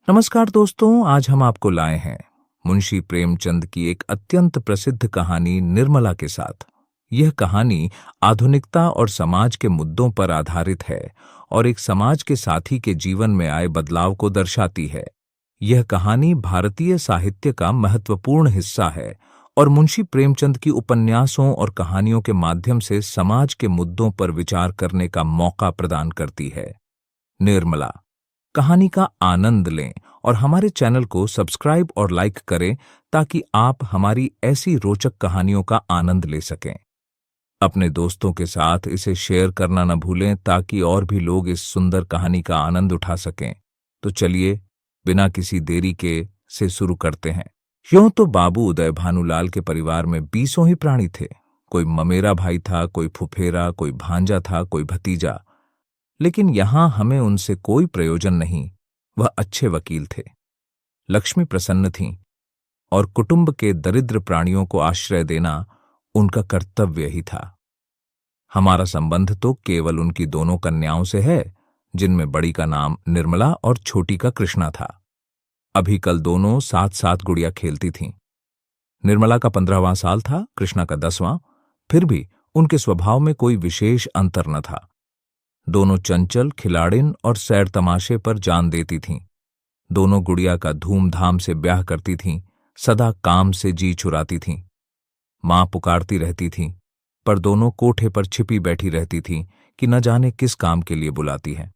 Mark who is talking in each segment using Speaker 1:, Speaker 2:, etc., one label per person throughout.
Speaker 1: नमस्कार दोस्तों, आज हम आपको लाए हैं मुंशी प्रेमचंद की एक अत्यंत प्रसिद्ध कहानी निर्मला के साथ। यह कहानी आधुनिकता और समाज के मुद्दों पर आधारित है और एक समाज के साथी के जीवन में आए बदलाव को दर्शाती है। यह कहानी भारतीय साहित्य का महत्वपूर्ण हिस्सा है और मुंशी प्रेमचंद की उपन्यासों और कहानियों के माध्यम से समाज के मुद्दों पर विचार करने का मौका प्रदान करती है। निर्मला कहानी का आनंद लें और हमारे चैनल को सब्सक्राइब और लाइक करें ताकि आप हमारी ऐसी रोचक कहानियों का आनंद ले सकें। अपने दोस्तों के साथ इसे शेयर करना न भूलें ताकि और भी लोग इस सुंदर कहानी का आनंद उठा सकें। तो चलिए बिना किसी देरी के से शुरू करते हैं। यूं तो बाबू उदय भानुलाल के परिवार में 20 ही प्राणी थे। कोई ममेरा भाई था, कोई फुफेरा, कोई भांजा था, कोई भतीजा। लेकिन यहां हमें उनसे कोई प्रयोजन नहीं। वह अच्छे वकील थे, लक्ष्मी प्रसन्न थीं और कुटुंब के दरिद्र प्राणियों को आश्रय देना उनका कर्तव्य ही था। हमारा संबंध तो केवल उनकी दोनों कन्याओं से है, जिनमें बड़ी का नाम निर्मला और छोटी का कृष्णा था। अभी कल दोनों साथ साथ गुड़िया खेलती थीं। निर्मला का 15वां साल था, कृष्णा का 10वां। फिर भी उनके स्वभाव में कोई विशेष अंतर न था। दोनों चंचल, खिलाड़िन और सैर तमाशे पर जान देती थीं। दोनों गुड़िया का धूमधाम से ब्याह करती थीं, सदा काम से जी चुराती थीं। मां पुकारती रहती थीं, पर दोनों कोठे पर छिपी बैठी रहती थीं कि न जाने किस काम के लिए बुलाती है।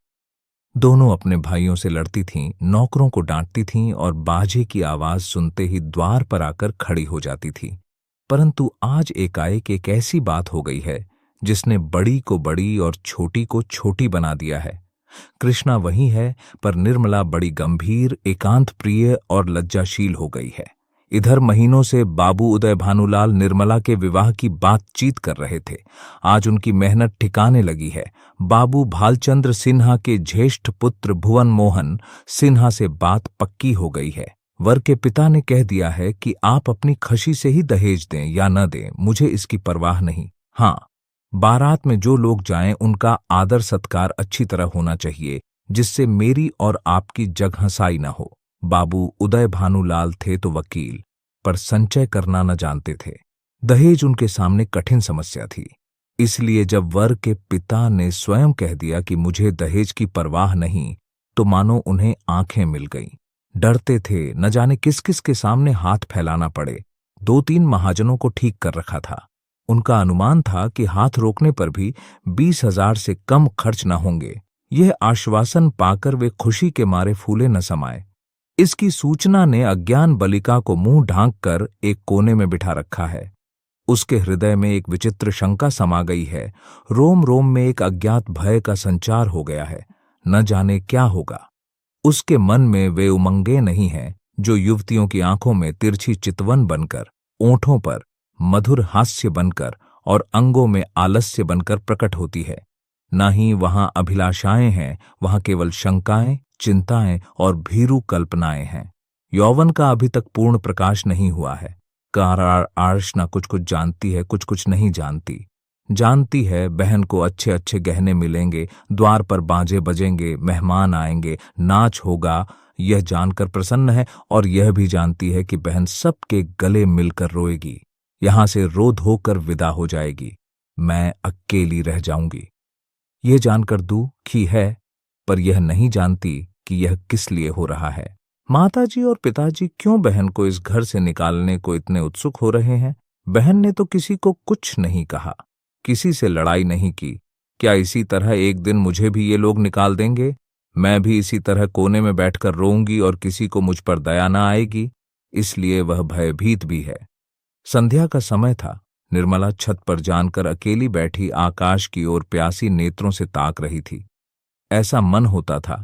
Speaker 1: दोनों अपने भाइयों से लड़ती थीं, नौकरों को डांटती थीं और बाजे की आवाज सुनते ही द्वार पर आकर खड़ी हो जाती थीं। परंतु आज एकाएक एक ऐसी बात हो गई है जिसने बड़ी को बड़ी और छोटी को छोटी बना दिया है। कृष्णा वही है, पर निर्मला बड़ी गंभीर, एकांत प्रिय और लज्जाशील हो गई है। इधर महीनों से बाबू उदय भानुलाल निर्मला के विवाह की बातचीत कर रहे थे। आज उनकी मेहनत ठिकाने लगी है। बाबू भालचंद्र सिन्हा के ज्येष्ठ पुत्र भुवन मोहन सिन्हा से बात पक्की हो गई है। वर के पिता ने कह दिया है कि आप अपनी खुशी से ही दहेज दें या न दें, मुझे इसकी परवाह नहीं। हाँ, बारात में जो लोग जाएं उनका आदर सत्कार अच्छी तरह होना चाहिए, जिससे मेरी और आपकी जगहंसाई न हो। बाबू उदय भानुलाल थे तो वकील, पर संचय करना न जानते थे। दहेज उनके सामने कठिन समस्या थी। इसलिए जब वर के पिता ने स्वयं कह दिया कि मुझे दहेज की परवाह नहीं, तो मानो उन्हें आंखें मिल गईं। डरते थे, न जाने किस किस के सामने हाथ फैलाना पड़े। 2-3 महाजनों को ठीक कर रखा था। उनका अनुमान था कि हाथ रोकने पर भी 20,000 से कम खर्च न होंगे। यह आश्वासन पाकर वे खुशी के मारे फूले न समाये। इसकी सूचना ने अज्ञान बालिका को मुंह ढांक कर एक कोने में बिठा रखा है। उसके हृदय में एक विचित्र शंका समा गई है। रोम रोम में एक अज्ञात भय का संचार हो गया है। न जाने क्या होगा। उसके मन में वे उमंगें नहीं हैं जो युवतियों की आंखों में तिरछी चितवन बनकर, ओंठों पर मधुर हास्य बनकर और अंगों में आलस्य बनकर प्रकट होती है। न ही वहां अभिलाषाएं हैं, वहां केवल शंकाएं, चिंताएं और भीरू कल्पनाएं हैं। यौवन का अभी तक पूर्ण प्रकाश नहीं हुआ है। करार आर्षना कुछ कुछ जानती है, कुछ कुछ नहीं जानती। जानती है बहन को अच्छे अच्छे गहने मिलेंगे, द्वार पर बाजे बजेंगे, मेहमान आएंगे, नाच होगा, यह जानकर प्रसन्न है। और यह भी जानती है कि बहन सबके गले मिलकर रोएगी, यहां से रो धोकर विदा हो जाएगी। मैं अकेली रह जाऊंगी। यह जानकर दुखी है, पर यह नहीं जानती कि यह किस लिए हो रहा है। माताजी और पिताजी क्यों बहन को इस घर से निकालने को इतने उत्सुक हो रहे हैं? बहन ने तो किसी को कुछ नहीं कहा, किसी से लड़ाई नहीं की। क्या इसी तरह एक दिन मुझे भी ये लोग निकाल देंगे? मैं भी इसी तरह कोने में बैठकर रोऊंगी और किसी को मुझ पर दया न आएगी। इसलिए वह भयभीत भी है। संध्या का समय था। निर्मला छत पर जानकर अकेली बैठी आकाश की ओर प्यासी नेत्रों से ताक रही थी। ऐसा मन होता था,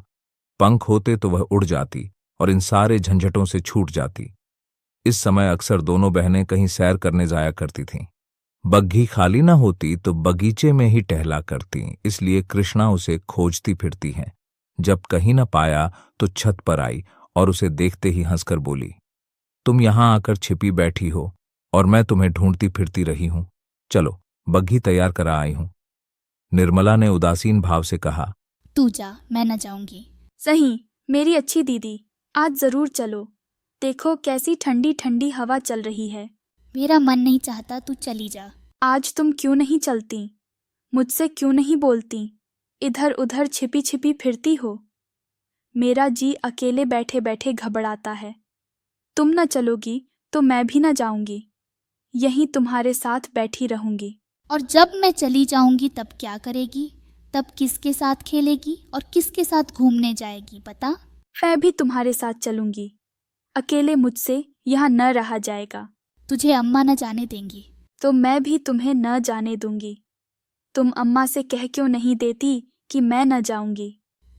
Speaker 1: पंख होते तो वह उड़ जाती और इन सारे झंझटों से छूट जाती। इस समय अक्सर दोनों बहनें कहीं सैर करने जाया करती थीं। बग्घी खाली न होती तो बगीचे में ही टहला करती, इसलिए कृष्णा उसे खोजती फिरती हैं। जब कहीं न पाया तो छत पर आई और उसे देखते ही हंसकर बोली, तुम यहां आकर छिपी बैठी हो और मैं तुम्हें ढूंढती फिरती रही हूं। चलो, बग्घी तैयार करा आई हूं। निर्मला ने उदासीन भाव से कहा,
Speaker 2: तू जा, मैं न जाऊंगी।
Speaker 3: सही, मेरी अच्छी दीदी,
Speaker 2: आज जरूर चलो। देखो कैसी ठंडी ठंडी हवा चल रही है।
Speaker 3: मेरा मन नहीं चाहता, तू चली जा।
Speaker 2: आज तुम क्यों नहीं चलती? मुझसे क्यों नहीं बोलती? इधर उधर छिपी छिपी फिरती हो। मेरा जी अकेले बैठे बैठे घबराता है। तुम न चलोगी तो मैं भी न जाऊंगी। यहीं तुम्हारे साथ बैठी रहूंगी।
Speaker 3: और जब मैं चली जाऊंगी तब क्या करेगी? तब किसके साथ खेलेगी और किसके साथ घूमने जाएगी बता?
Speaker 2: मैं भी तुम्हारे साथ चलूंगी। अकेले मुझसे यहाँ न रहा जाएगा।
Speaker 3: तुझे अम्मा न जाने देंगी।
Speaker 2: तो मैं भी तुम्हें न जाने दूंगी। तुम अम्मा से कह क्यों नहीं देती कि मैं न जाऊंगी?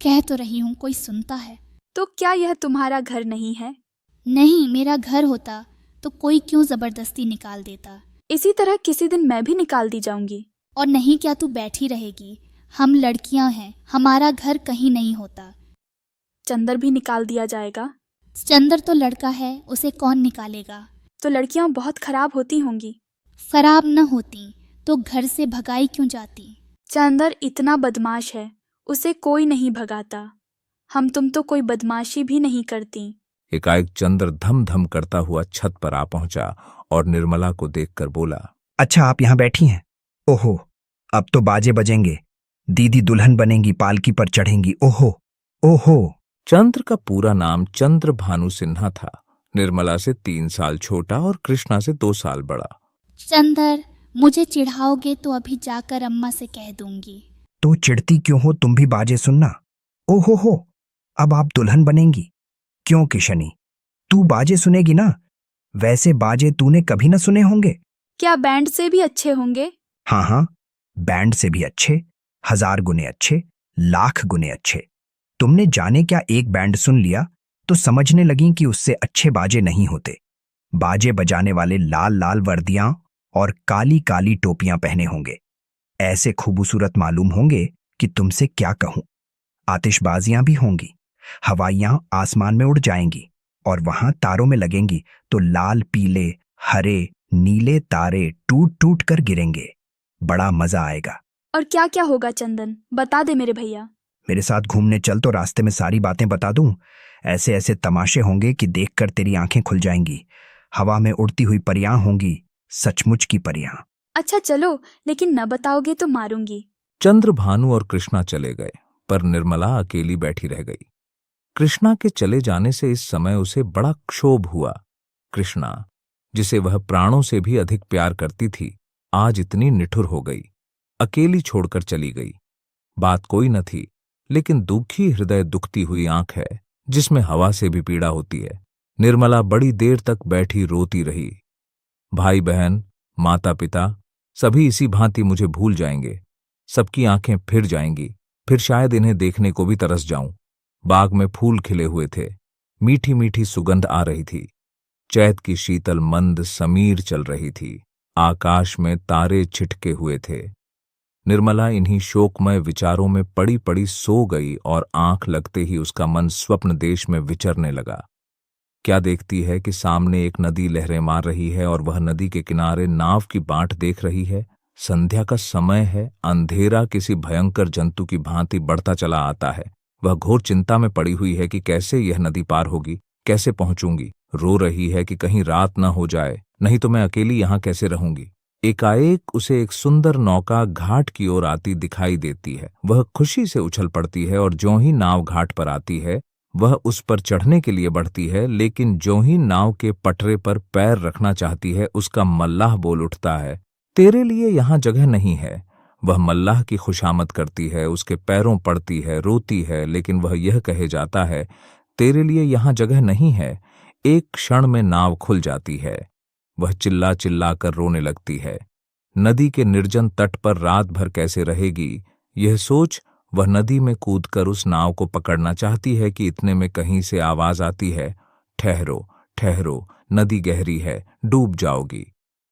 Speaker 3: कह तो रही हूँ, कोई सुनता है?
Speaker 2: तो क्या यह तुम्हारा घर नहीं है?
Speaker 3: नहीं, मेरा घर होता तो कोई क्यों जबरदस्ती निकाल देता।
Speaker 2: इसी तरह किसी दिन मैं भी निकाल दी जाऊंगी।
Speaker 3: और नहीं क्या तू बैठी रहेगी? हम लड़कियां हैं, हमारा घर कहीं नहीं होता।
Speaker 2: चंदर भी निकाल दिया जाएगा।
Speaker 3: चंदर तो लड़का है, उसे कौन निकालेगा?
Speaker 2: तो लड़कियां बहुत खराब होती होंगी।
Speaker 3: खराब न होती तो घर से भगाई क्यों जाती?
Speaker 2: चंदर इतना बदमाश है, उसे कोई नहीं भगाता। हम तुम तो कोई बदमाशी भी नहीं करती।
Speaker 1: एकाएक चंद्र धम धम करता हुआ छत पर आ पहुंचा और निर्मला को देखकर बोला,
Speaker 4: अच्छा आप यहाँ बैठी हैं? ओहो, अब तो बाजे बजेंगे। दीदी दुल्हन बनेंगी, पालकी पर चढ़ेंगी। ओहो ओहो।
Speaker 1: चंद्र का पूरा नाम चंद्र भानु सिन्हा था। निर्मला से 3 साल छोटा और कृष्णा से 2 साल बड़ा।
Speaker 3: चंदर, मुझे चिढ़ाओगे तो अभी जाकर अम्मा से कह दूंगी।
Speaker 4: तो चिढ़ती क्यों हो? तुम भी बाजे सुनना। ओहो हो, अब आप दुल्हन बनेंगी। क्यों किशनी, तू बाजे सुनेगी ना? वैसे बाजे तूने कभी ना सुने होंगे।
Speaker 2: क्या बैंड से भी अच्छे होंगे?
Speaker 4: हाँ हाँ, बैंड से भी अच्छे, 1000 गुने अच्छे, लाख गुने अच्छे। तुमने जाने क्या एक बैंड सुन लिया तो समझने लगी कि उससे अच्छे बाजे नहीं होते। बाजे बजाने वाले लाल लाल वर्दियां और काली काली टोपियां पहने होंगे। ऐसे खूबसूरत मालूम होंगे कि तुमसे क्या कहूं। आतिशबाजियां भी होंगी, हवाइयां आसमान में उड़ जाएंगी और वहां तारों में लगेंगी तो लाल पीले हरे नीले तारे टूट टूट कर गिरेंगे। बड़ा मजा आएगा।
Speaker 2: और क्या क्या होगा चंदन, बता दे मेरे भैया।
Speaker 4: मेरे साथ घूमने चल तो रास्ते में सारी बातें बता दूं। ऐसे ऐसे तमाशे होंगे कि देखकर तेरी आंखें खुल जाएंगी। हवा में उड़ती हुई परियां होंगी, सचमुच की परियां।
Speaker 2: अच्छा चलो, लेकिन न बताओगे तो मारूंगी।
Speaker 1: चंद्र भानु और कृष्णा चले गए, पर निर्मला अकेली बैठी रह गई। कृष्णा के चले जाने से इस समय उसे बड़ा क्षोभ हुआ। कृष्णा, जिसे वह प्राणों से भी अधिक प्यार करती थी, आज इतनी निठुर हो गई, अकेली छोड़कर चली गई। बात कोई न थी, लेकिन दुखी हृदय दुखती हुई आंख है, जिसमें हवा से भी पीड़ा होती है। निर्मला बड़ी देर तक बैठी रोती रही। भाई बहन, माता पिता सभी इसी भांति मुझे भूल जाएंगे। सबकी आंखें फिर जाएंगी, फिर शायद इन्हें देखने को भी तरस जाऊं। बाग में फूल खिले हुए थे, मीठी मीठी सुगंध आ रही थी। चैत की शीतल मंद समीर चल रही थी। आकाश में तारे छिटके हुए थे। निर्मला इन्हीं शोकमय विचारों में पड़ी पड़ी सो गई और आंख लगते ही उसका मन स्वप्न देश में विचरने लगा। क्या देखती है कि सामने एक नदी लहरें मार रही है और वह नदी के किनारे नाव की बाट देख रही है। संध्या का समय है, अंधेरा किसी भयंकर जंतु की भांति बढ़ता चला आता है। वह घोर चिंता में पड़ी हुई है कि कैसे यह नदी पार होगी, कैसे पहुंचूंगी। रो रही है कि कहीं रात न हो जाए, नहीं तो मैं अकेली यहाँ कैसे रहूंगी। एकाएक उसे एक सुंदर नौका घाट की ओर आती दिखाई देती है। वह खुशी से उछल पड़ती है और ज्यों ही नाव घाट पर आती है, वह उस पर चढ़ने के लिए बढ़ती है, लेकिन ज्यों ही नाव के पटरे पर पैर रखना चाहती है, उसका मल्लाह बोल उठता है, तेरे लिए यहाँ जगह नहीं है। वह मल्लाह की खुशामद करती है, उसके पैरों पड़ती है, रोती है, लेकिन वह यह कहे जाता है, तेरे लिए यहाँ जगह नहीं है। एक क्षण में नाव खुल जाती है। वह चिल्ला चिल्ला कर रोने लगती है। नदी के निर्जन तट पर रात भर कैसे रहेगी, यह सोच वह नदी में कूदकर उस नाव को पकड़ना चाहती है कि इतने में कहीं से आवाज आती है, ठहरो ठहरो, नदी गहरी है, डूब जाओगी।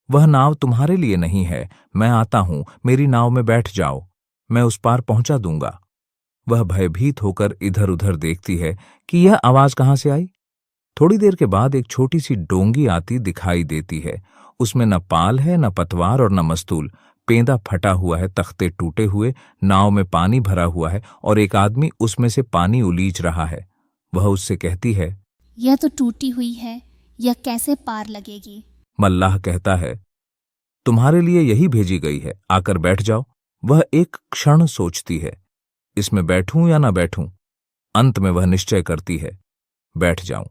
Speaker 1: वह नाव तुम्हारे लिए नहीं है, मैं आता हूं, मेरी नाव में बैठ जाओ, मैं उस पार पहुंचा दूंगा। वह भयभीत होकर इधर उधर देखती है कि यह आवाज कहां से आई। थोड़ी देर के बाद एक छोटी सी डोंगी आती दिखाई देती है। उसमें न पाल है, न पतवार और न मस्तूल। पेंदा फटा हुआ है, तख्ते टूटे हुए, नाव में पानी भरा हुआ है और एक आदमी उसमें से पानी उलीच रहा है। वह उससे कहती है,
Speaker 3: यह तो टूटी हुई है, यह कैसे पार लगेगी?
Speaker 1: मल्लाह कहता है, तुम्हारे लिए यही भेजी गई है, आकर बैठ जाओ। वह एक क्षण सोचती है, इसमें बैठूं या ना बैठूं। अंत में वह निश्चय करती है, बैठ जाऊं।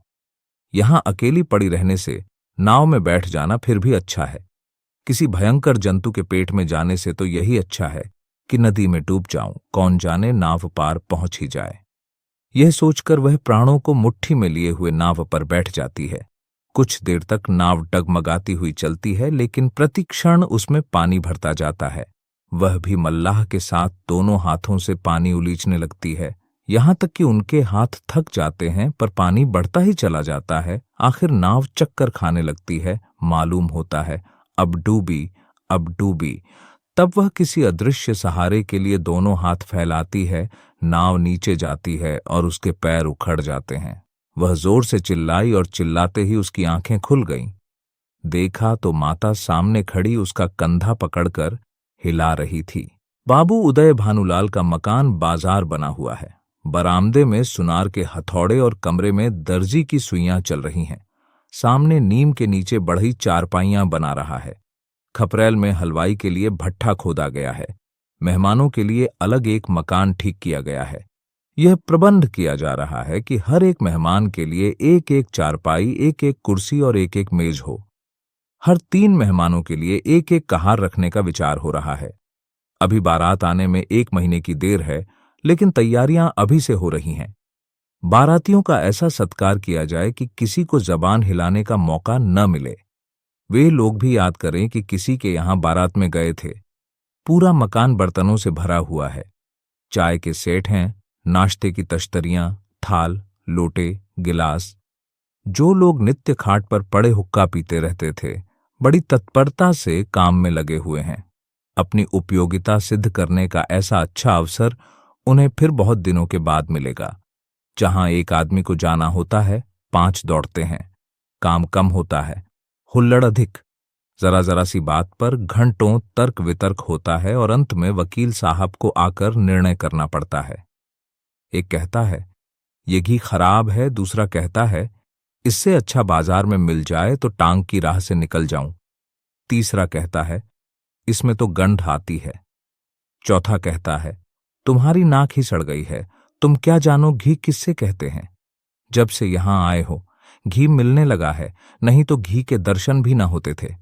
Speaker 1: यहां अकेली पड़ी रहने से नाव में बैठ जाना फिर भी अच्छा है। किसी भयंकर जंतु के पेट में जाने से तो यही अच्छा है कि नदी में डूब जाऊं, कौन जाने नाव पार पहुंच ही जाए। यह सोचकर वह प्राणों को मुट्ठी में लिए हुए नाव पर बैठ जाती है। कुछ देर तक नाव डगमगाती हुई चलती है, लेकिन प्रतिक्षण उसमें पानी भरता जाता है। वह भी मल्लाह के साथ दोनों हाथों से पानी उलीचने लगती है, यहां तक कि उनके हाथ थक जाते हैं, पर पानी बढ़ता ही चला जाता है। आखिर नाव चक्कर खाने लगती है। मालूम होता है अब डूबी, अब डूबी। तब वह किसी अदृश्य सहारे के लिए दोनों हाथ फैलाती है। नाव नीचे जाती है और उसके पैर उखड़ जाते हैं। वह जोर से चिल्लाई और चिल्लाते ही उसकी आंखें खुल गईं। देखा तो माता सामने खड़ी उसका कंधा पकड़कर हिला रही थी। बाबू उदय भानुलाल का मकान बाजार बना हुआ है। बरामदे में सुनार के हथौड़े और कमरे में दर्जी की सुइयां चल रही हैं। सामने नीम के नीचे बढ़ई चारपाइयां बना रहा है। खपरेल में हलवाई के लिए भट्ठा खोदा गया है। मेहमानों के लिए अलग एक मकान ठीक किया गया है। यह प्रबंध किया जा रहा है कि हर एक मेहमान के लिए एक एक चारपाई, एक एक कुर्सी और एक एक मेज हो। हर 3 मेहमानों के लिए एक एक कहार रखने का विचार हो रहा है। अभी बारात आने में 1 महीने की देर है, लेकिन तैयारियां अभी से हो रही हैं। बारातियों का ऐसा सत्कार किया जाए कि किसी को जबान हिलाने का मौका न मिले। वे लोग भी याद करें कि किसी के यहां बारात में गए थे। पूरा मकान बर्तनों से भरा हुआ है। चाय के सेट हैं, नाश्ते की तश्तरियां, थाल, लोटे, गिलास। जो लोग नित्य खाट पर पड़े हुक्का पीते रहते थे, बड़ी तत्परता से काम में लगे हुए हैं। अपनी उपयोगिता सिद्ध करने का ऐसा अच्छा अवसर उन्हें फिर बहुत दिनों के बाद मिलेगा। जहां एक आदमी को जाना होता है, 5 दौड़ते हैं। काम कम होता है, हुल्लड़ अधिक। जरा जरा सी बात पर घंटों तर्क वितर्क होता है और अंत में वकील साहब को आकर निर्णय करना पड़ता है। एक कहता है ये घी खराब है, दूसरा कहता है इससे अच्छा बाजार में मिल जाए तो टांग की राह से निकल जाऊं। तीसरा कहता है इसमें तो गंध आती है। चौथा कहता है तुम्हारी नाक ही सड़ गई है, तुम क्या जानो घी किससे कहते हैं। जब से यहां आए हो घी मिलने लगा है, नहीं तो घी के दर्शन भी न होते थे।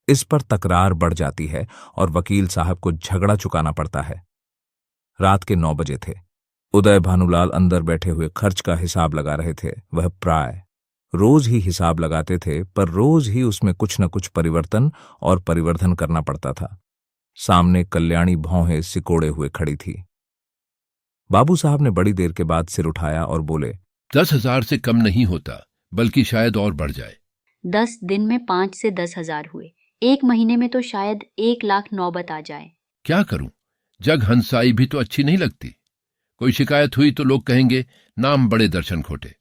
Speaker 1: इस पर तकरार बढ़ जाती है और वकील साहब को झगड़ा चुकाना पड़ता है। रात के 9 बजे थे। उदय भानुलाल अंदर बैठे हुए खर्च का हिसाब लगा रहे थे। वह प्राय रोज ही हिसाब लगाते थे, पर रोज ही उसमें कुछ न कुछ परिवर्तन और परिवर्धन करना पड़ता था। सामने कल्याणी भौहें सिकोड़े हुए खड़ी थी। बाबू साहब ने बड़ी देर के बाद सिर उठाया और बोले,
Speaker 5: 10,000 से कम नहीं होता, बल्कि शायद और बढ़ जाए।
Speaker 6: 10 दिन में 5 से 10,000 हुए, 1 महीने में तो शायद 1 लाख नौबत आ जाए।
Speaker 5: क्या करूं, जग हंसाई भी तो अच्छी नहीं लगती। कोई शिकायत हुई तो लोग कहेंगे नाम बड़े दर्शन खोटे।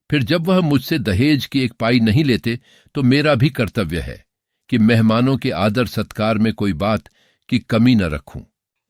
Speaker 5: फिर जब वह मुझसे दहेज की 1 पाई नहीं लेते तो मेरा भी कर्तव्य है कि मेहमानों के आदर सत्कार में कोई बात की कमी न रखूं।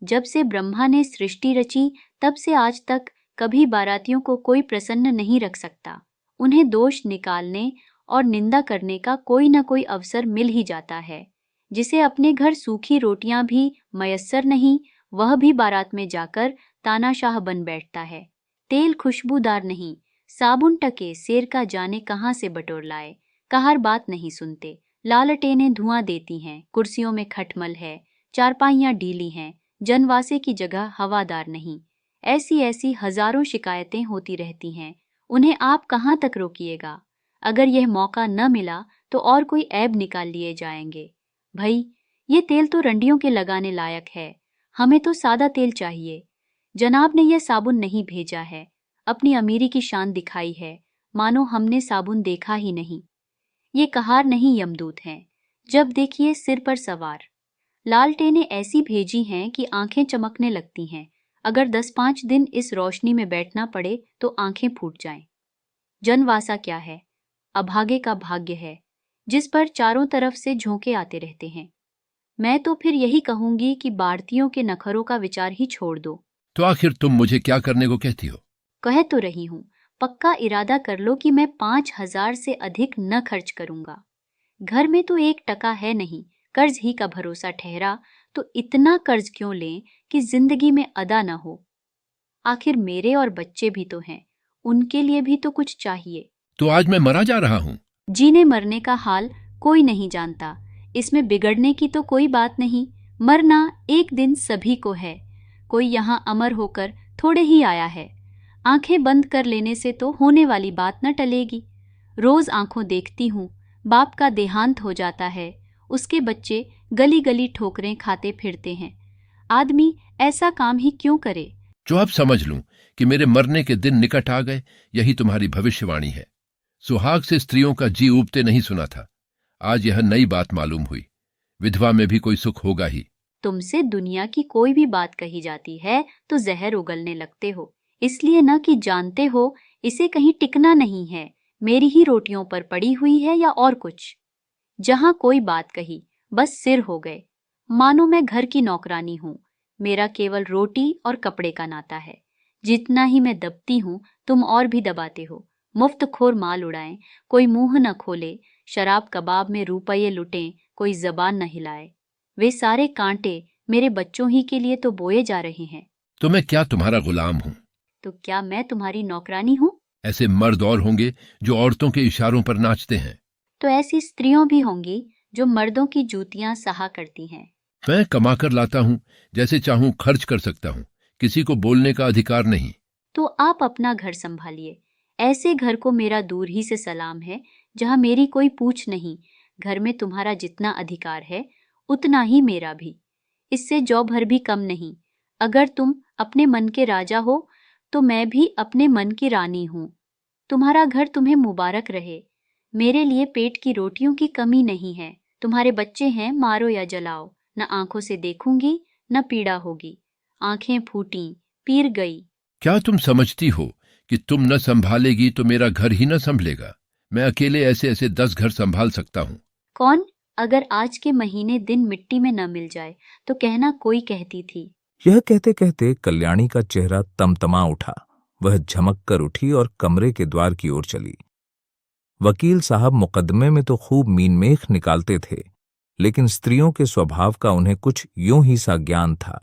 Speaker 6: जब से ब्रह्मा ने सृष्टि रची तब से आज तक कभी बारातियों को कोई प्रसन्न नहीं रख सकता। उन्हें दोष निकालने और निंदा करने का कोई न कोई अवसर मिल ही जाता है। जिसे अपने घर सूखी रोटियां भी मयस्सर नहीं, वह भी बारात में जाकर तानाशाह बन बैठता है। तेल खुशबूदार नहीं, साबुन टके शेर का जाने कहाँ से बटोर लाए। कहार बात नहीं सुनते, लालटेनें धुआं देती हैं, कुर्सियों में खटमल है, चारपाइयां ढीली हैं, जनवासे की जगह हवादार नहीं। ऐसी ऐसी हजारों शिकायतें होती रहती हैं। उन्हें आप कहाँ तक रोकिएगा। अगर यह मौका न मिला तो और कोई ऐब निकाल लिए जाएंगे। भाई, ये तेल तो रंडियों के लगाने लायक है, हमें तो सादा तेल चाहिए। जनाब ने यह साबुन नहीं भेजा है, अपनी अमीरी की शान दिखाई है, मानो हमने साबुन देखा ही नहीं। ये कहार नहीं यमदूत हैं, जब देखिए सिर पर सवार। लालटेनें ऐसी भेजी हैं कि आंखें चमकने लगती हैं। अगर 10-5 दिन इस रोशनी में बैठना पड़े तो आंखें फूट जाएं। जनवासा क्या है, अभागे का भाग्य है, जिस पर चारों तरफ से झोंके आते रहते हैं। मैं तो फिर यही कहूंगी कि बाढ़तियों के नखरों का विचार ही छोड़ दो।
Speaker 5: तो आखिर तुम मुझे क्या करने को कहती हो?
Speaker 6: कह तो रही हूं, पक्का इरादा कर लो कि मैं 5,000 से अधिक न खर्च करूंगा। घर में तो 1 टका है नहीं, कर्ज ही का भरोसा ठहरा, तो इतना कर्ज क्यों लें कि जिंदगी में अदा न हो। आखिर मेरे और बच्चे भी तो हैं, उनके लिए भी तो कुछ चाहिए।
Speaker 5: तो आज मैं मरा जा रहा हूं।
Speaker 6: जीने मरने का हाल कोई नहीं जानता, इसमें बिगड़ने की तो कोई बात नहीं। मरना एक दिन सभी को है, कोई यहाँ अमर होकर थोड़े ही आया है। आंखें बंद कर लेने से तो होने वाली बात न टलेगी। रोज आंखों देखती हूँ, बाप का देहांत हो जाता है, उसके बच्चे गली गली ठोकरें खाते फिरते हैं। आदमी ऐसा काम ही क्यों करे।
Speaker 5: जो अब समझ लूं कि मेरे मरने के दिन निकट आ गए, यही तुम्हारी भविष्यवाणी है। सुहाग से स्त्रियों का जी ऊबते नहीं सुना था, आज यह नई बात मालूम हुई। विधवा में भी कोई सुख होगा ही।
Speaker 6: तुमसे दुनिया की कोई भी बात कही जाती है तो जहर उगलने लगते हो, इसलिए न कि जानते हो इसे कहीं टिकना नहीं है, मेरी ही रोटियों पर पड़ी हुई है या और कुछ। जहां कोई बात कही बस सिर हो गए, मानो मैं घर की नौकरानी हूं। मेरा केवल रोटी और कपड़े का नाता है। जितना ही मैं दबती हूं तुम और भी दबाते हो। मुफ्त खोर माल उड़ाएं, कोई मुंह न खोले, शराब कबाब में रुपये लुटें, कोई जबान न हिलाए। वे सारे कांटे मेरे बच्चों ही के लिए तो बोए जा रहे हैं।
Speaker 5: तो मैं क्या तुम्हारा गुलाम हूं?
Speaker 6: तो क्या मैं तुम्हारी नौकरानी हूं?
Speaker 5: ऐसे मर्द और होंगे जो औरतों के इशारों पर नाचते हैं।
Speaker 6: तो ऐसी स्त्रियों भी होंगी जो मर्दों की जूतियां सहा करती हैं।
Speaker 5: मैं कमाकर लाता हूं, जैसे चाहूं खर्च कर सकता हूं, किसी को बोलने का अधिकार नहीं।
Speaker 6: तो आप अपना घर संभालिए। ऐसे घर को मेरा दूर ही से सलाम है जहां मेरी कोई पूछ नहीं। घर में तुम्हारा जितना अधिकार है उतना ही मेरा भी, इससे जौ भर भी कम नहीं। अगर तुम अपने मन के राजा हो तो मैं भी अपने मन की रानी हूं। तुम्हारा घर तुम्हें मुबारक रहे। मेरे लिए पेट की रोटियों की कमी नहीं है। तुम्हारे बच्चे हैं, मारो या जलाओ, न आंखों से देखूंगी न पीड़ा होगी। आंखें फूटी, पीर गई।
Speaker 5: क्या तुम समझती हो कि तुम न संभालेगी तो मेरा घर ही न संभलेगा? मैं अकेले ऐसे ऐसे 10 घर संभाल सकता हूं।
Speaker 6: कौन? अगर आज के महीने दिन मिट्टी में न मिल जाए तो कहना कोई कहती थी।
Speaker 1: यह कहते कहते कल्याणी का चेहरा तमतमा उठा। वह झमक कर उठी और कमरे के द्वार की ओर चली। वकील साहब मुकदमे में तो खूब मीनमेख निकालते थे, लेकिन स्त्रियों के स्वभाव का उन्हें कुछ यूं ही सा ज्ञान था।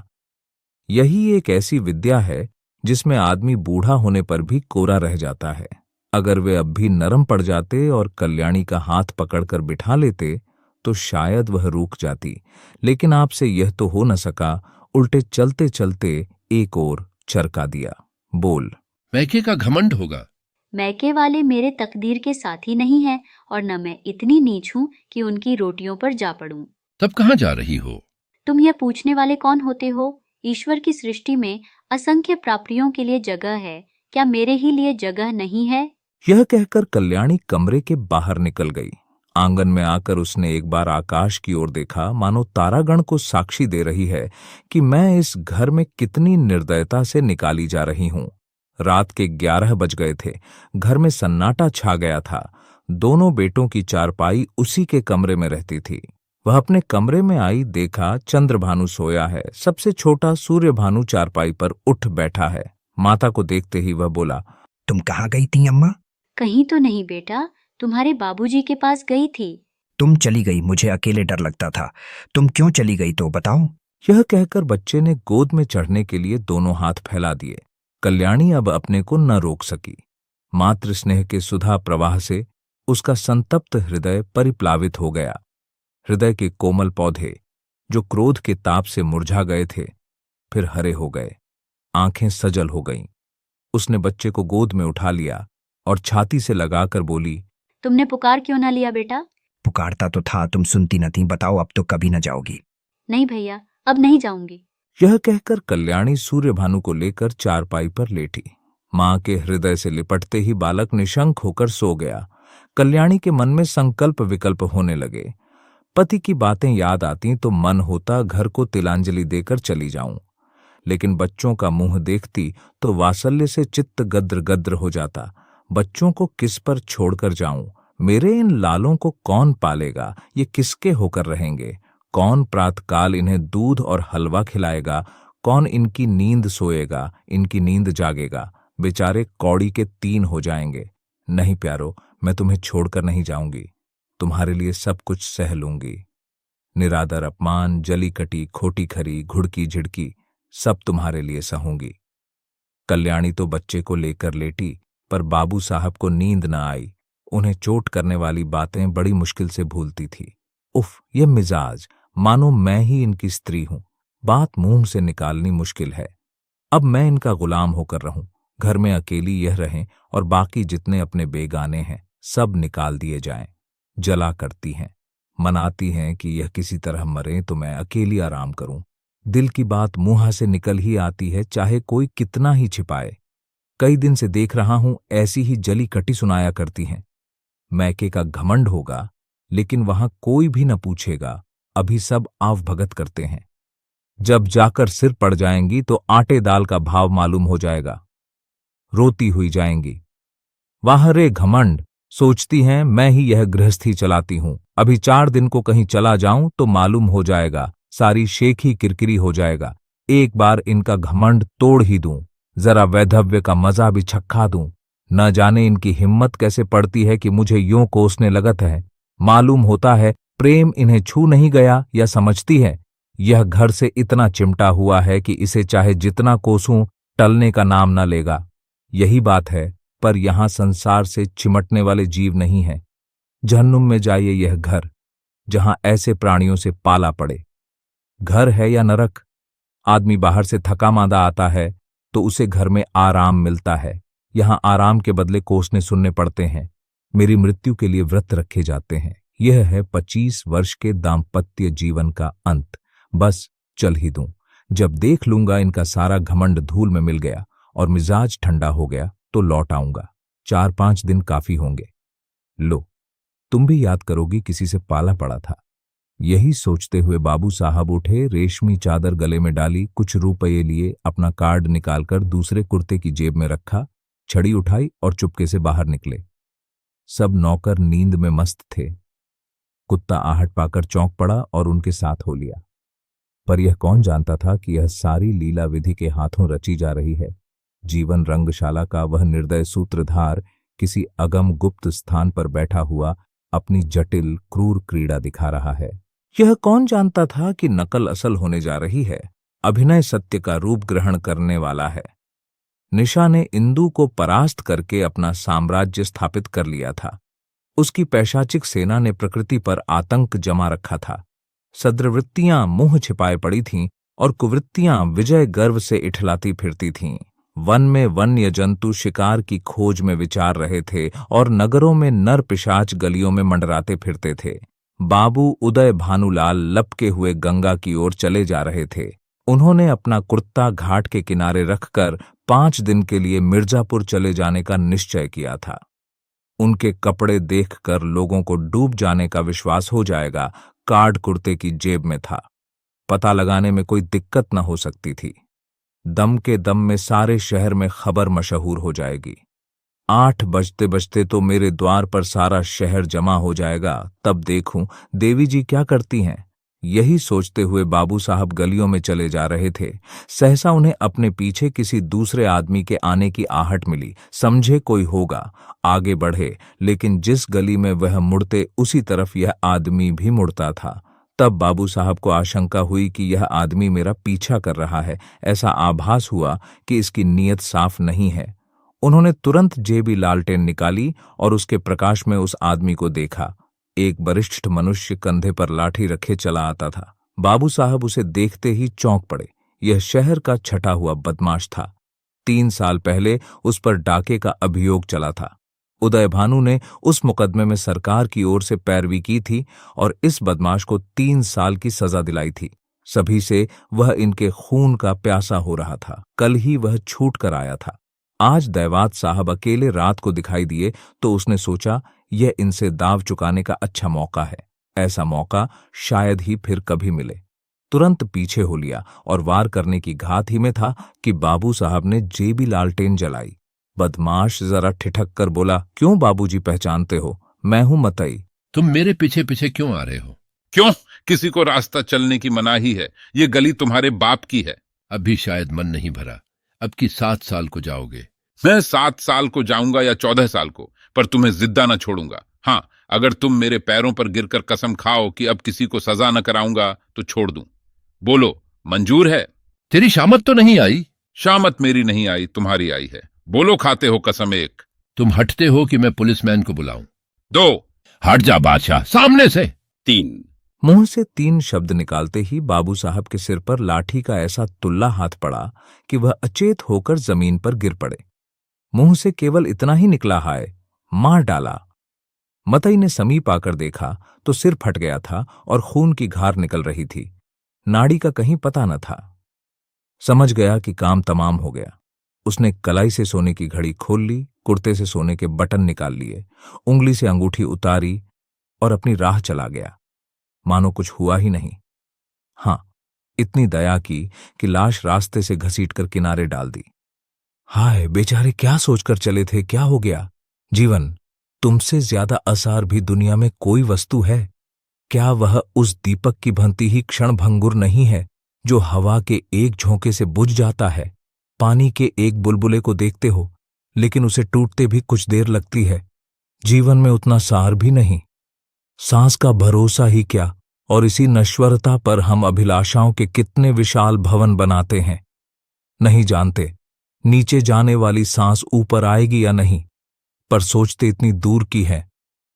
Speaker 1: यही एक ऐसी विद्या है जिसमें आदमी बूढ़ा होने पर भी कोरा रह जाता है। अगर वे अब भी नरम पड़ जाते और कल्याणी का हाथ पकड़कर बिठा लेते तो शायद वह रुक जाती, लेकिन आपसे यह तो हो न सका। उल्टे चलते चलते एक और चरका दिया। बोल।
Speaker 5: मैके का घमंड होगा।
Speaker 6: मैके वाले मेरे तकदीर के साथी नहीं है और न मैं इतनी नीच हूं कि उनकी रोटियों पर जा पड़ूं।
Speaker 5: तब कहाँ जा रही हो?
Speaker 6: तुम यह पूछने वाले कौन होते हो? ईश्वर की सृष्टि में असंख्य प्राप्तियों के लिए जगह है, क्या मेरे ही लिए जगह नहीं है?
Speaker 1: यह कहकर कल्याणी कमरे के बाहर निकल गई। आंगन में आकर उसने एक बार आकाश की ओर देखा, मानो तारागण को साक्षी दे रही है कि मैं इस घर में कितनी निर्दयता से निकाली जा रही हूं। रात के 11 बज गए थे। घर में सन्नाटा छा गया था। दोनों बेटों की चारपाई उसी के कमरे में रहती थी। वह अपने कमरे में आई, देखा चंद्रभानु सोया है। सबसे छोटा सूर्यभानु चारपाई पर उठ बैठा है। माता को देखते ही वह बोला,
Speaker 4: तुम कहाँ गई थी अम्मा?
Speaker 6: कहीं तो नहीं बेटा, तुम्हारे बाबूजी के पास गई थी।
Speaker 4: तुम चली गई, मुझे अकेले डर लगता था। तुम क्यों चली गई तो बताओ।
Speaker 1: यह कहकर बच्चे ने गोद में चढ़ने के लिए दोनों हाथ फैला दिए। कल्याणी अब अपने को न रोक सकी। मातृ स्नेह के सुधा प्रवाह से उसका संतप्त हृदय परिप्लावित हो गया। हृदय के कोमल पौधे जो क्रोध के ताप से मुरझा गए थे, फिर हरे हो गए। आंखें सजल हो गईं। उसने बच्चे को गोद में उठा लिया और छाती से लगाकर बोली,
Speaker 6: तुमने पुकार क्यों ना लिया बेटा?
Speaker 4: पुकारता तो था, तुम सुनती न थी। बताओ, अब तो कभी न जाओगी?
Speaker 6: नहीं भैया, अब नहीं जाऊंगी।
Speaker 1: यह कहकर कल्याणी सूर्यभानु को लेकर चारपाई पर लेटी। मां के हृदय से लिपटते ही बालक निशंक होकर सो गया। कल्याणी के मन में संकल्प विकल्प होने लगे। पति की बातें याद आती तो मन होता घर को तिलांजलि देकर चली जाऊं, लेकिन बच्चों का मुंह देखती तो वात्सल्य से चित्त गद्र गद्र हो जाता। बच्चों को किस पर छोड़कर जाऊं? मेरे इन लालों को कौन पालेगा? ये किसके होकर रहेंगे? कौन प्रातकाल इन्हें दूध और हलवा खिलाएगा? कौन इनकी नींद सोएगा, इनकी नींद जागेगा? बेचारे कौड़ी के 3 हो जाएंगे। नहीं प्यारो, मैं तुम्हें छोड़कर नहीं जाऊंगी, तुम्हारे लिए सब कुछ सह लूंगी। निरादर अपमान, जली कटी, खोटी खरी, घुड़की झिड़की, सब तुम्हारे लिए सहूंगी। कल्याणी तो बच्चे को लेकर लेटी, पर बाबू साहब को नींद न आई। उन्हें चोट करने वाली बातें बड़ी मुश्किल से भूलती थी। उफ, ये मिजाज, मानो मैं ही इनकी स्त्री हूं। बात मुंह से निकालनी मुश्किल है। अब मैं इनका गुलाम होकर रहूं, घर में अकेली यह रहें और बाकी जितने अपने बेगाने हैं सब निकाल दिए जाएं। जला करती हैं, मनाती हैं कि यह किसी तरह मरे तो मैं अकेली आराम करूं। दिल की बात मुंह से निकल ही आती है, चाहे कोई कितना ही छिपाए। कई दिन से देख रहा हूं ऐसी ही जली कटी सुनाया करती हैं। मैके का घमंड होगा, लेकिन वहां कोई भी न पूछेगा, अभी सब आव भगत करते हैं। जब जाकर सिर पड़ जाएंगी तो आटे दाल का भाव मालूम हो जाएगा। रोती हुई जाएंगी। वाह रे घमंड, सोचती हैं मैं ही यह गृहस्थी चलाती हूं। अभी 4 दिन को कहीं चला जाऊं तो मालूम हो जाएगा, सारी शेख ही किरकिरी हो जाएगा। एक बार इनका घमंड तोड़ ही दूं, जरा वैधव्य का मजा भी छक्का दूं। न जाने इनकी हिम्मत कैसे पड़ती है कि मुझे यूं कोसने लगत है। मालूम होता है प्रेम इन्हें छू नहीं गया, या समझती है यह घर से इतना चिमटा हुआ है कि इसे चाहे जितना कोसूं टलने का नाम न लेगा। यही बात है, पर यहां संसार से चिमटने वाले जीव नहीं है। जहन्नुम में जाइए यह घर, जहां ऐसे प्राणियों से पाला पड़े। घर है या नरक? आदमी बाहर से थका मांदा आता है तो उसे घर में आराम मिलता है। यहां आराम के बदले कोसने सुनने पड़ते हैं। मेरी मृत्यु के लिए व्रत रखे जाते हैं। यह है 25 वर्ष के दाम्पत्य जीवन का अंत। बस चल ही दूं। जब देख लूंगा इनका सारा घमंड धूल में मिल गया और मिजाज ठंडा हो गया तो लौट आऊंगा। 4-5 दिन काफी होंगे। लो, तुम भी याद करोगी किसी से पाला पड़ा था। यही सोचते हुए बाबू साहब उठे, रेशमी चादर गले में डाली, कुछ रुपये लिए, अपना कार्ड निकालकर दूसरे कुर्ते की जेब में रखा, छड़ी उठाई और चुपके से बाहर निकले। सब नौकर नींद में मस्त थे। कुत्ता आहट पाकर चौंक पड़ा और उनके साथ हो लिया। पर यह कौन जानता था कि यह सारी लीला विधि के हाथों रची जा रही है। जीवन रंगशाला का वह निर्दय सूत्रधार किसी अगम गुप्त स्थान पर बैठा हुआ अपनी जटिल क्रूर क्रीड़ा दिखा रहा है। यह कौन जानता था कि नकल असल होने जा रही है। अभिनय सत्य का रूप ग्रहण करने वाला है। निशा ने इंदु को परास्त करके अपना साम्राज्य स्थापित कर लिया था। उसकी पैशाचिक सेना ने प्रकृति पर आतंक जमा रखा था। सद्वृत्तियां मुंह छिपाए पड़ी थीं और कुवृत्तियां विजय गर्व से इठलाती फिरती थीं। वन में वन्य जंतु शिकार की खोज में विचार रहे थे और नगरों में नर पिशाच गलियों में मंडराते फिरते थे। बाबू उदय भानुलाल लपके हुए गंगा की ओर चले जा रहे थे। उन्होंने अपना कुर्ता घाट के किनारे रखकर 5 दिन के लिए मिर्जापुर चले जाने का निश्चय किया था। उनके कपड़े देखकर लोगों को डूब जाने का विश्वास हो जाएगा। कार्ड कुर्ते की जेब में था। पता लगाने में कोई दिक्कत न हो सकती थी। दम के दम में सारे शहर में खबर मशहूर हो जाएगी। 8 बजते बजते तो मेरे द्वार पर सारा शहर जमा हो जाएगा। तब देखूं देवी जी क्या करती हैं। यही सोचते हुए बाबू साहब गलियों में चले जा रहे थे। सहसा उन्हें अपने पीछे किसी दूसरे आदमी के आने की आहट मिली। समझे कोई होगा, आगे बढ़े, लेकिन जिस गली में वह मुड़ते उसी तरफ यह आदमी भी मुड़ता था। तब बाबू साहब को आशंका हुई कि यह आदमी मेरा पीछा कर रहा है। ऐसा आभास हुआ कि इसकी नीयत साफ नहीं है। उन्होंने तुरंत जेबी लालटेन निकाली और उसके प्रकाश में उस आदमी को देखा। एक वरिष्ठ मनुष्य कंधे पर लाठी रखे चला आता था। बाबू साहब उसे देखते ही चौंक पड़े। यह शहर का छटा हुआ बदमाश था। 3 साल पहले उस पर डाके का अभियोग चला था। उदय भानु ने उस मुकदमे में सरकार की ओर से पैरवी की थी और इस बदमाश को 3 साल की सजा दिलाई थी। सभी से वह इनके खून का प्यासा हो रहा था। कल ही वह छूट कर आया था। आज दैवात साहब अकेले रात को दिखाई दिए तो उसने सोचा यह इनसे दाव चुकाने का अच्छा मौका है। ऐसा मौका शायद ही फिर कभी मिले। तुरंत पीछे हो लिया और वार करने की घात ही में था कि बाबू साहब ने जेबी लालटेन जलाई। बदमाश जरा ठिठक कर बोला, क्यों बाबूजी, पहचानते हो? मैं हूं मतई।
Speaker 5: तुम मेरे पीछे पीछे क्यों आ रहे हो?
Speaker 7: क्यों? किसी को रास्ता चलने की मनाही है। ये गली तुम्हारे बाप की है।
Speaker 5: अभी शायद मन नहीं भरा। अब की 7 साल को जाओगे।
Speaker 7: मैं 7 साल को जाऊंगा या 14 साल को, पर तुम्हें जिद्दा न छोड़ूंगा। हाँ, अगर तुम मेरे पैरों पर गिरकर कसम खाओ कि अब किसी को सजा न कराऊंगा तो छोड़ दूं। बोलो, मंजूर है?
Speaker 5: तेरी शामत तो नहीं आई?
Speaker 7: शामत मेरी नहीं आई, तुम्हारी आई है। बोलो, खाते हो कसम एक?
Speaker 5: तुम हटते हो कि मैं पुलिसमैन को बुलाऊं?
Speaker 7: 2।
Speaker 5: हट जा बादशाह, सामने से।
Speaker 7: 3।
Speaker 1: मुंह से 3 शब्द निकालते ही बाबू साहब के सिर पर लाठी का ऐसा तुल्ला हाथ पड़ा कि वह अचेत होकर जमीन पर गिर पड़े। मुंह से केवल इतना ही निकला, हाय, मार डाला। मतई ने समीप आकर देखा तो सिर फट गया था और खून की धार निकल रही थी। नाड़ी का कहीं पता न था। समझ गया कि काम तमाम हो गया। उसने कलाई से सोने की घड़ी खोल ली, कुर्ते से सोने के बटन निकाल लिए, उंगली से अंगूठी उतारी और अपनी राह चला गया, मानो कुछ हुआ ही नहीं। हां, इतनी दया की कि लाश रास्ते से घसीटकर किनारे डाल दी। हाय बेचारे, क्या सोचकर चले थे, क्या हो गया? जीवन, तुमसे ज्यादा असार भी दुनिया में कोई वस्तु है? क्या वह उस दीपक की भंती ही क्षण भंगुर नहीं है जो हवा के एक झोंके से बुझ जाता है? पानी के एक बुलबुले को देखते हो, लेकिन उसे टूटते भी कुछ देर लगती है। जीवन में उतना सार भी नहीं। सांस का भरोसा ही क्या, और इसी नश्वरता पर हम अभिलाषाओं के कितने विशाल भवन बनाते हैं। नहीं जानते नीचे जाने वाली सांस ऊपर आएगी या नहीं, पर सोचते इतनी दूर की है,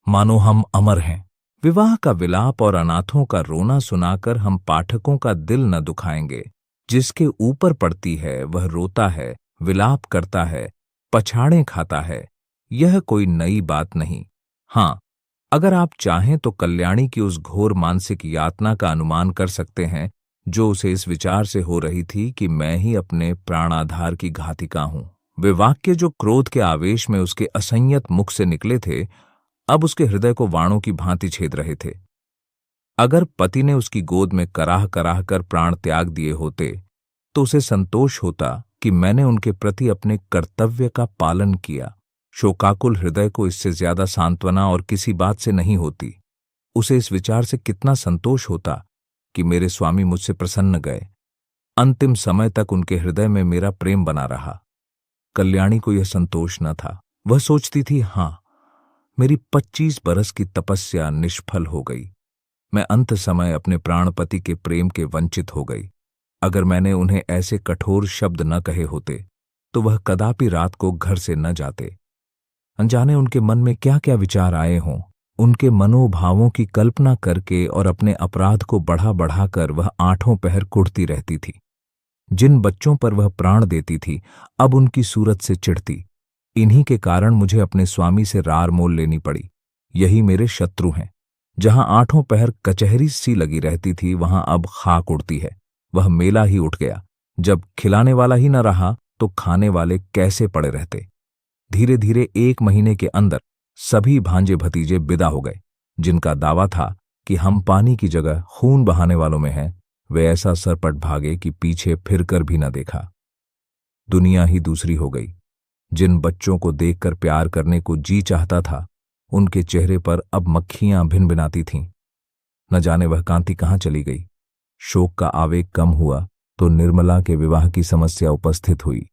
Speaker 1: मानो हम अमर हैं। विवाह का विलाप और अनाथों का रोना सुनाकर हम पाठकों का दिल न दुखाएंगे। जिसके ऊपर पड़ती है वह रोता है, विलाप करता है, पछाड़ें खाता है। यह कोई नई बात नहीं। हां, अगर आप चाहें तो कल्याणी की उस घोर मानसिक यातना का अनुमान कर सकते हैं जो उसे इस विचार से हो रही थी कि मैं ही अपने प्राणाधार की घातिका हूं। वे वाक्य जो क्रोध के आवेश में उसके असंयत मुख से निकले थे, अब उसके हृदय को वाणों की भांति छेद रहे थे। अगर पति ने उसकी गोद में कराह कराह कर प्राण त्याग दिए होते तो उसे संतोष होता कि मैंने उनके प्रति अपने कर्तव्य का पालन किया। शोकाकुल हृदय को इससे ज्यादा सांत्वना और किसी बात से नहीं होती। उसे इस विचार से कितना संतोष होता कि मेरे स्वामी मुझसे प्रसन्न गए। अंतिम समय तक उनके हृदय में मेरा प्रेम बना रहा। कल्याणी को यह संतोष न था। वह सोचती थी, हां, मेरी 25 बरस की तपस्या निष्फल हो गई। मैं अंत समय अपने प्राणपति के प्रेम के वंचित हो गई। अगर मैंने उन्हें ऐसे कठोर शब्द न कहे होते तो वह कदापि रात को घर से न जाते। अनजाने उनके मन में क्या क्या विचार आए हों। उनके मनोभावों की कल्पना करके और अपने अपराध को बढ़ा बढ़ाकर वह आठों पहर कुढ़ती रहती थी। जिन बच्चों पर वह प्राण देती थी अब उनकी सूरत से चिढ़ती। इन्हीं के कारण मुझे अपने स्वामी से रार मोल लेनी पड़ी। यही मेरे शत्रु हैं। जहां आठों पहर कचहरी सी लगी रहती थी वहां अब खाक उड़ती है। वह मेला ही उठ गया। जब खिलाने वाला ही न रहा तो खाने वाले कैसे पड़े रहते। धीरे धीरे 1 महीने के अंदर सभी भांजे भतीजे विदा हो गए। जिनका दावा था कि हम पानी की जगह खून बहाने वालों में हैं, वे ऐसा सरपट भागे कि पीछे फिरकर भी न देखा। दुनिया ही दूसरी हो गई। जिन बच्चों को देखकर प्यार करने को जी चाहता था उनके चेहरे पर अब मक्खियां भिनभिनाती थीं। न जाने वह कांति कहाँ चली गई। शोक का आवेग कम हुआ तो निर्मला के विवाह की समस्या उपस्थित हुई।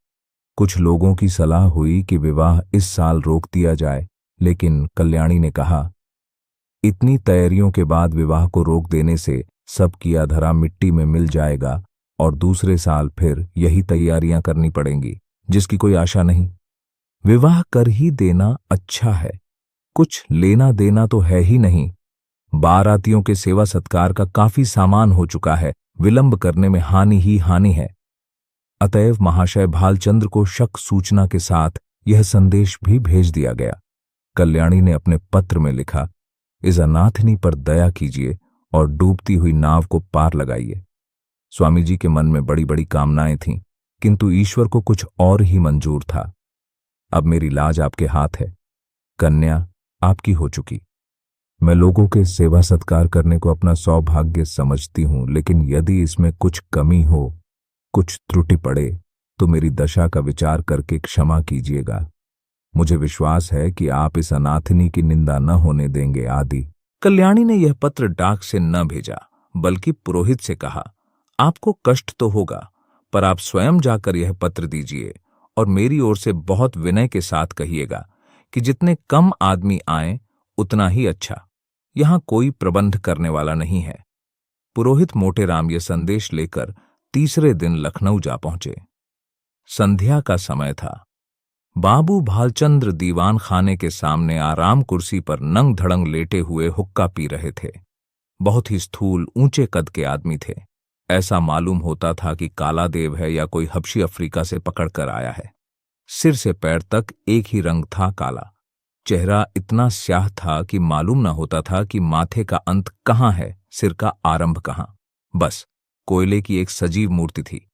Speaker 1: कुछ लोगों की सलाह हुई कि विवाह इस साल रोक दिया जाए, लेकिन कल्याणी ने कहा, इतनी तैयारियों के बाद विवाह को रोक देने से सब किया धरा मिट्टी में मिल जाएगा और दूसरे साल फिर यही तैयारियां करनी पड़ेंगी, जिसकी कोई आशा नहीं। विवाह कर ही देना अच्छा है, कुछ लेना देना तो है ही नहीं। बारातियों के सेवा सत्कार का काफी सामान हो चुका है, विलंब करने में हानि ही हानि है। अतएव महाशय भालचंद्र को शक सूचना के साथ यह संदेश भी भेज दिया गया। कल्याणी ने अपने पत्र में लिखा, इस अनाथनी पर दया कीजिए और डूबती हुई नाव को पार लगाइए। स्वामी जी के मन में बड़ी बड़ी कामनाएं थीं, किंतु ईश्वर को कुछ और ही मंजूर था। अब मेरी लाज आपके हाथ है। कन्या आपकी हो चुकी। मैं लोगों के सेवा सत्कार करने को अपना सौभाग्य समझती हूं, लेकिन यदि इसमें कुछ कमी हो, कुछ त्रुटि पड़े तो मेरी दशा का विचार करके क्षमा कीजिएगा। मुझे विश्वास है कि आप इस अनाथनी की निंदा न होने देंगे आदि। कल्याणी ने यह पत्र डाक से न भेजा, बल्कि पुरोहित से कहा, आपको कष्ट तो होगा, पर आप स्वयं जाकर यह पत्र दीजिए और मेरी ओर से बहुत विनय के साथ कहिएगा कि जितने कम आदमी आएं उतना ही अच्छा। यहां कोई प्रबंध करने वाला नहीं है। पुरोहित मोटेराम ये संदेश लेकर तीसरे दिन लखनऊ जा पहुंचे। संध्या का समय था। बाबू भालचंद्र दीवान खाने के सामने आराम कुर्सी पर नंग धड़ंग लेटे हुए हुक्का पी रहे थे। बहुत ही स्थूल ऊंचे कद के आदमी थे। ऐसा मालूम होता था कि काला देव है या कोई हबशी अफ्रीका से पकड़कर आया है। सिर से पैर तक एक ही रंग था, काला। चेहरा इतना स्याह था कि मालूम न होता था कि माथे का अंत कहाँ है, सिर का आरंभ कहाँ। बस कोयले की एक सजीव मूर्ति थी।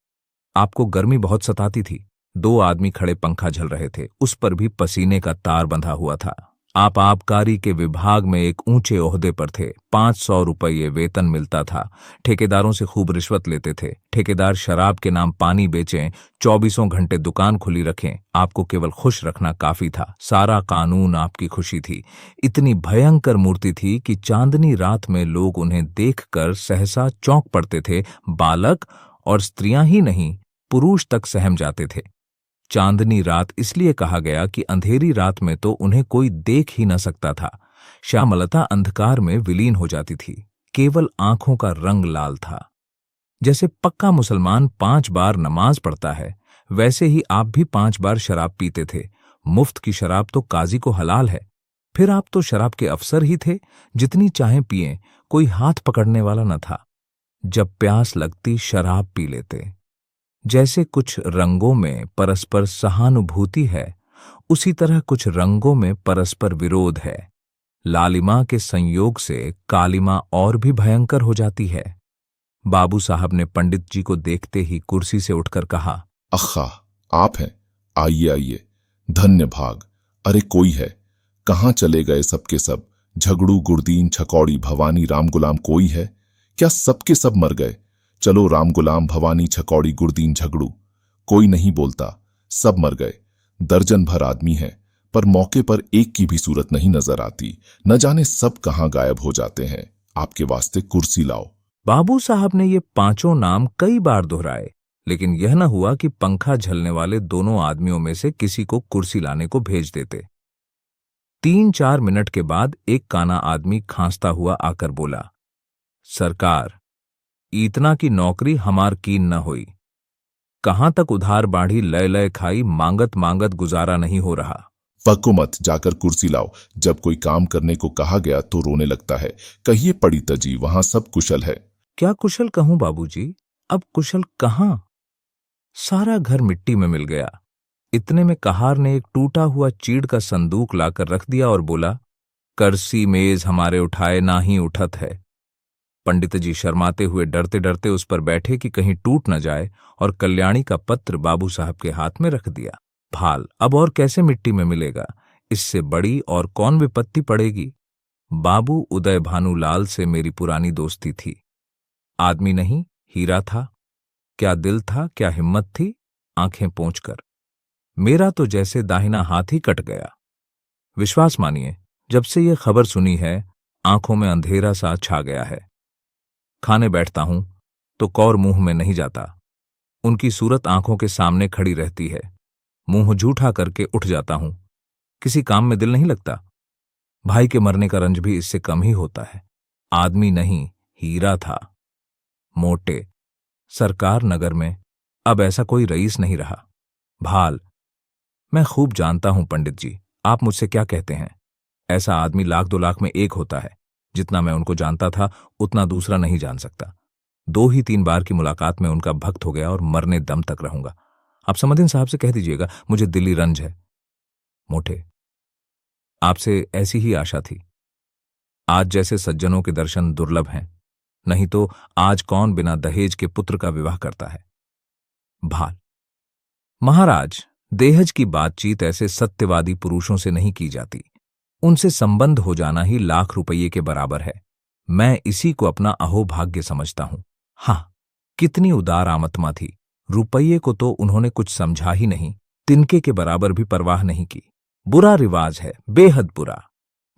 Speaker 1: आपको गर्मी बहुत सताती थी। 2 आदमी खड़े पंखा झल रहे थे, उस पर भी पसीने का तार बंधा हुआ था। आप आबकारी के विभाग में एक ऊंचे ओहदे पर थे। 500 रुपये वेतन मिलता था। ठेकेदारों से खूब रिश्वत लेते थे। ठेकेदार शराब के नाम पानी बेचें, 24 घंटे दुकान खुली रखें, आपको केवल खुश रखना काफी था। सारा कानून आपकी खुशी थी। इतनी भयंकर मूर्ति थी कि चांदनी रात में लोग उन्हें देखकर सहसा चौंक पड़ते थे। बालक और स्त्रियां ही नहीं, पुरुष तक सहम जाते थे। चांदनी रात इसलिए कहा गया कि अंधेरी रात में तो उन्हें कोई देख ही न सकता था। श्यामलता अंधकार में विलीन हो जाती थी। केवल आंखों का रंग लाल था। जैसे पक्का मुसलमान 5 बार नमाज पढ़ता है, वैसे ही आप भी 5 बार शराब पीते थे। मुफ्त की शराब तो काजी को हलाल है। फिर आप तो शराब के अफसर ही थे। जितनी चाहे पिए, कोई हाथ पकड़ने वाला न था। जब प्यास लगती शराब पी लेते। जैसे कुछ रंगों में परस्पर सहानुभूति है, उसी तरह कुछ रंगों में परस्पर विरोध है। लालिमा के संयोग से कालिमा और भी भयंकर हो जाती है। बाबू साहब ने पंडित जी को देखते ही कुर्सी से उठकर कहा,
Speaker 8: अख्खा, आप हैं? आइए आइए, धन्य भाग। अरे कोई है? कहाँ चले गए सबके सब? झगड़ू, गुरदीन, छकौड़ी, भवानी, राम गुलाम कोई है क्या? सबके सब मर गए। चलो, राम गुलाम, भवानी, छकौड़ी, गुरदीन, झगड़ू, कोई नहीं बोलता, सब मर गए। दर्जन भर आदमी हैं, पर मौके पर एक की भी सूरत नहीं नजर आती। न जाने सब कहां गायब हो जाते हैं। आपके वास्ते कुर्सी लाओ।
Speaker 1: बाबू साहब ने ये 5 नाम कई बार दोहराए, लेकिन यह न हुआ कि पंखा झलने वाले दोनों आदमियों में से किसी को कुर्सी लाने को भेज देते। 3-4 मिनट के बाद एक काना आदमी खांसता हुआ आकर बोला, सरकार, इतना की नौकरी हमार कीन न होई। कहां तक उधार बाढ़ी लय लय खाई, मांगत मांगत गुजारा नहीं हो रहा।
Speaker 8: पक्को मत, जाकर कुर्सी लाओ। जब कोई काम करने को कहा गया तो रोने लगता है। कहिए पड़ी तजी, वहां सब कुशल है।
Speaker 1: क्या कुशल कहूं बाबूजी? अब कुशल कहां? सारा घर मिट्टी में मिल गया। इतने में कहार ने एक टूटा हुआ चीड़ का संदूक लाकर रख दिया और बोला, करसी मेज हमारे उठाए ना ही उठत है। पंडित जी शर्माते हुए डरते डरते उस पर बैठे कि कहीं टूट न जाए, और कल्याणी का पत्र बाबू साहब के हाथ में रख दिया। भाल, अब और कैसे मिट्टी में मिलेगा? इससे बड़ी और कौन विपत्ति पड़ेगी? बाबू उदय भानुलाल से मेरी पुरानी दोस्ती थी। आदमी नहीं, हीरा था। क्या दिल था, क्या हिम्मत थी, आंखें पोंछकर। मेरा तो जैसे दाहिना हाथ ही कट गया। विश्वास मानिए, जब से ये खबर सुनी है, आंखों में अंधेरा सा छा गया है। खाने बैठता हूं तो कौर मुंह में नहीं जाता। उनकी सूरत आंखों के सामने खड़ी रहती है। मुंह झूठा करके उठ जाता हूं। किसी काम में दिल नहीं लगता। भाई के मरने का रंज भी इससे कम ही होता है। आदमी नहीं, हीरा था। मोटे, सरकार नगर में अब ऐसा कोई रईस नहीं रहा। भाल, मैं खूब जानता हूं पंडित जी, आप मुझसे क्या कहते हैं। ऐसा आदमी 1-2 लाख में एक होता है। जितना मैं उनको जानता था, उतना दूसरा नहीं जान सकता। 2 ही 3 बार की मुलाकात में उनका भक्त हो गया और मरने दम तक रहूंगा। आप समदिन साहब से कह दीजिएगा, मुझे दिली रंज है। मोटे, आपसे ऐसी ही आशा थी। आज जैसे सज्जनों के दर्शन दुर्लभ हैं, नहीं तो आज कौन बिना दहेज के पुत्र का विवाह करता है। भाल, महाराज, दहेज की बातचीत ऐसे सत्यवादी पुरुषों से नहीं की जाती। उनसे संबंध हो जाना ही लाख रुपये के बराबर है। मैं इसी को अपना अहोभाग्य समझता हूं। हाँ, कितनी उदार आत्मा थी। रुपये को तो उन्होंने कुछ समझा ही नहीं, तिनके के बराबर भी परवाह नहीं की। बुरा रिवाज है, बेहद बुरा।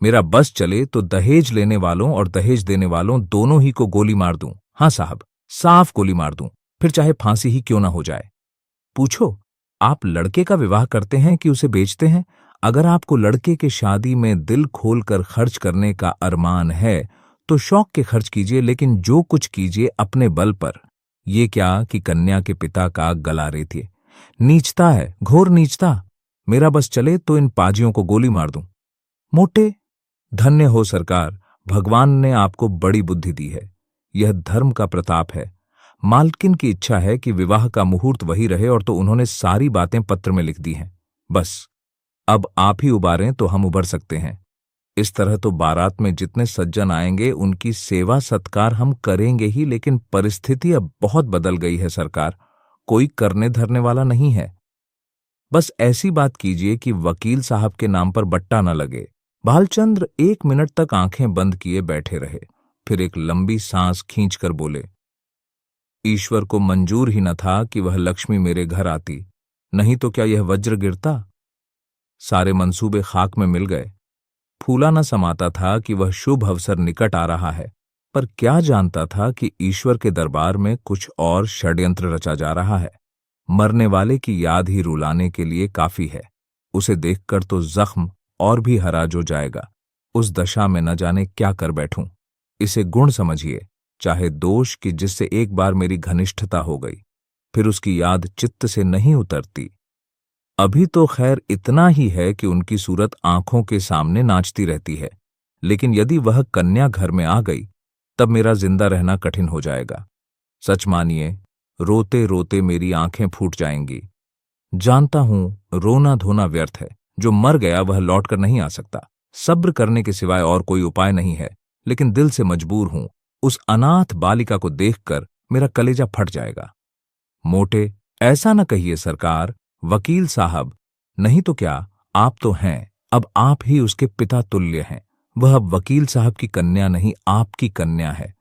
Speaker 1: मेरा बस चले तो दहेज लेने वालों और दहेज देने वालों दोनों ही को गोली मार दूं। हाँ साहब, साफ गोली मार दूं, फिर चाहे फांसी ही क्यों ना हो जाए। पूछो, आप लड़के का विवाह करते हैं कि उसे बेचते हैं? अगर आपको लड़के के शादी में दिल खोलकर खर्च करने का अरमान है तो शौक के खर्च कीजिए, लेकिन जो कुछ कीजिए अपने बल पर। ये क्या कि कन्या के पिता का गला रेतिए। नीचता है, घोर नीचता। मेरा बस चले तो इन पाजियों को गोली मार दूं। मोटे, धन्य हो सरकार, भगवान ने आपको बड़ी बुद्धि दी है। यह धर्म का प्रताप है। मालकिन की इच्छा है कि विवाह का मुहूर्त वही रहे, और तो उन्होंने सारी बातें पत्र में लिख दी हैं। बस अब आप ही उबारें तो हम उबर सकते हैं। इस तरह तो बारात में जितने सज्जन आएंगे उनकी सेवा सत्कार हम करेंगे ही, लेकिन परिस्थिति अब बहुत बदल गई है सरकार। कोई करने धरने वाला नहीं है। बस ऐसी बात कीजिए कि वकील साहब के नाम पर बट्टा न लगे। भालचंद्र 1 मिनट तक आंखें बंद किए बैठे रहे, फिर एक लंबी सांस खींचकर बोले, ईश्वर को मंजूर ही न था कि वह लक्ष्मी मेरे घर आती, नहीं तो क्या यह वज्र गिरता। सारे मंसूबे खाक में मिल गए। फूला न समाता था कि वह शुभ अवसर निकट आ रहा है, पर क्या जानता था कि ईश्वर के दरबार में कुछ और षड्यंत्र रचा जा रहा है। मरने वाले की याद ही रुलाने के लिए काफी है। उसे देखकर तो जख्म और भी हराज हो जाएगा। उस दशा में न जाने क्या कर बैठूं। इसे गुण समझिए, चाहे दोष कि जिससे एक बार मेरी घनिष्ठता हो गई, फिर उसकी याद चित्त से नहीं उतरती। अभी तो खैर इतना ही है कि उनकी सूरत आंखों के सामने नाचती रहती है, लेकिन यदि वह कन्या घर में आ गई तब मेरा जिंदा रहना कठिन हो जाएगा। सच मानिए, रोते रोते मेरी आंखें फूट जाएंगी। जानता हूं रोना धोना व्यर्थ है। जो मर गया वह लौटकर नहीं आ सकता। सब्र करने के सिवाय और कोई उपाय नहीं है, लेकिन दिल से मजबूर हूं। उस अनाथ बालिका को देखकर मेरा कलेजा फट जाएगा। मोटे, ऐसा न कहिए सरकार। वकील साहब, नहीं तो क्या, आप तो हैं, अब आप ही उसके पिता तुल्य हैं। वह अब वकील साहब की कन्या नहीं, आपकी कन्या है।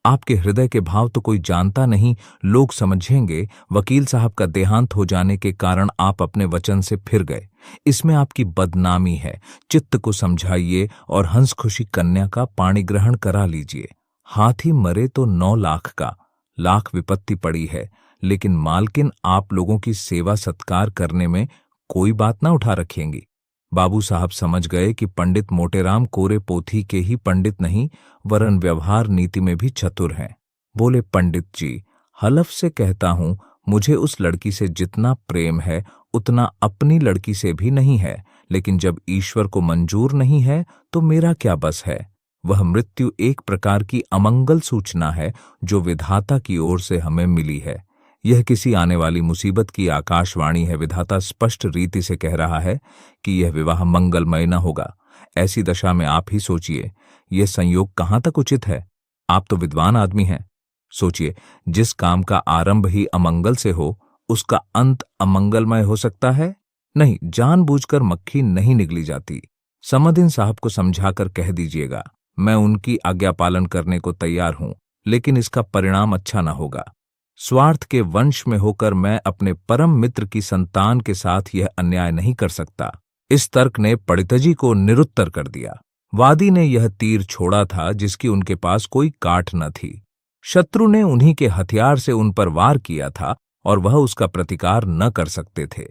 Speaker 1: आपके हृदय के भाव तो कोई जानता नहीं। लोग समझेंगे वकील साहब का देहांत हो जाने के कारण आप अपने वचन से फिर गए। इसमें आपकी बदनामी है। चित्त को समझाइए और हंस खुशी कन्या का पाणी ग्रहण करा लीजिए। हाथी मरे तो 9 लाख का, लाख विपत्ति पड़ी है, लेकिन मालकिन आप लोगों की सेवा सत्कार करने में कोई बात ना उठा रखेंगी। बाबू साहब समझ गए कि पंडित मोटेराम कोरे पोथी के ही पंडित नहीं, वरन व्यवहार नीति में भी चतुर हैं। बोले, पंडित जी, हलफ से कहता हूं, मुझे उस लड़की से जितना प्रेम है उतना अपनी लड़की से भी नहीं है, लेकिन जब ईश्वर को मंजूर नहीं है तो मेरा क्या बस है। वह मृत्यु एक प्रकार की अमंगल सूचना है जो विधाता की ओर से हमें मिली है। यह किसी आने वाली मुसीबत की आकाशवाणी है। विधाता स्पष्ट रीति से कह रहा है कि यह विवाह मंगलमय न होगा। ऐसी दशा में आप ही सोचिए, यह संयोग कहाँ तक उचित है। आप तो विद्वान आदमी हैं। सोचिए, जिस काम का आरंभ ही अमंगल से हो, उसका अंत अमंगलमय हो सकता है? नहीं, जानबूझकर मक्खी नहीं निगली जाती। समदिन साहब को समझाकर कह दीजिएगा, मैं उनकी आज्ञा पालन करने को तैयार हूं, लेकिन इसका परिणाम अच्छा न होगा। स्वार्थ के वंश में होकर मैं अपने परम मित्र की संतान के साथ यह अन्याय नहीं कर सकता। इस तर्क ने पंडितजी को निरुत्तर कर दिया। वादी ने यह तीर छोड़ा था जिसकी उनके पास कोई काट न थी। शत्रु ने उन्हीं के हथियार से उन पर वार किया था और वह उसका प्रतिकार न कर सकते थे।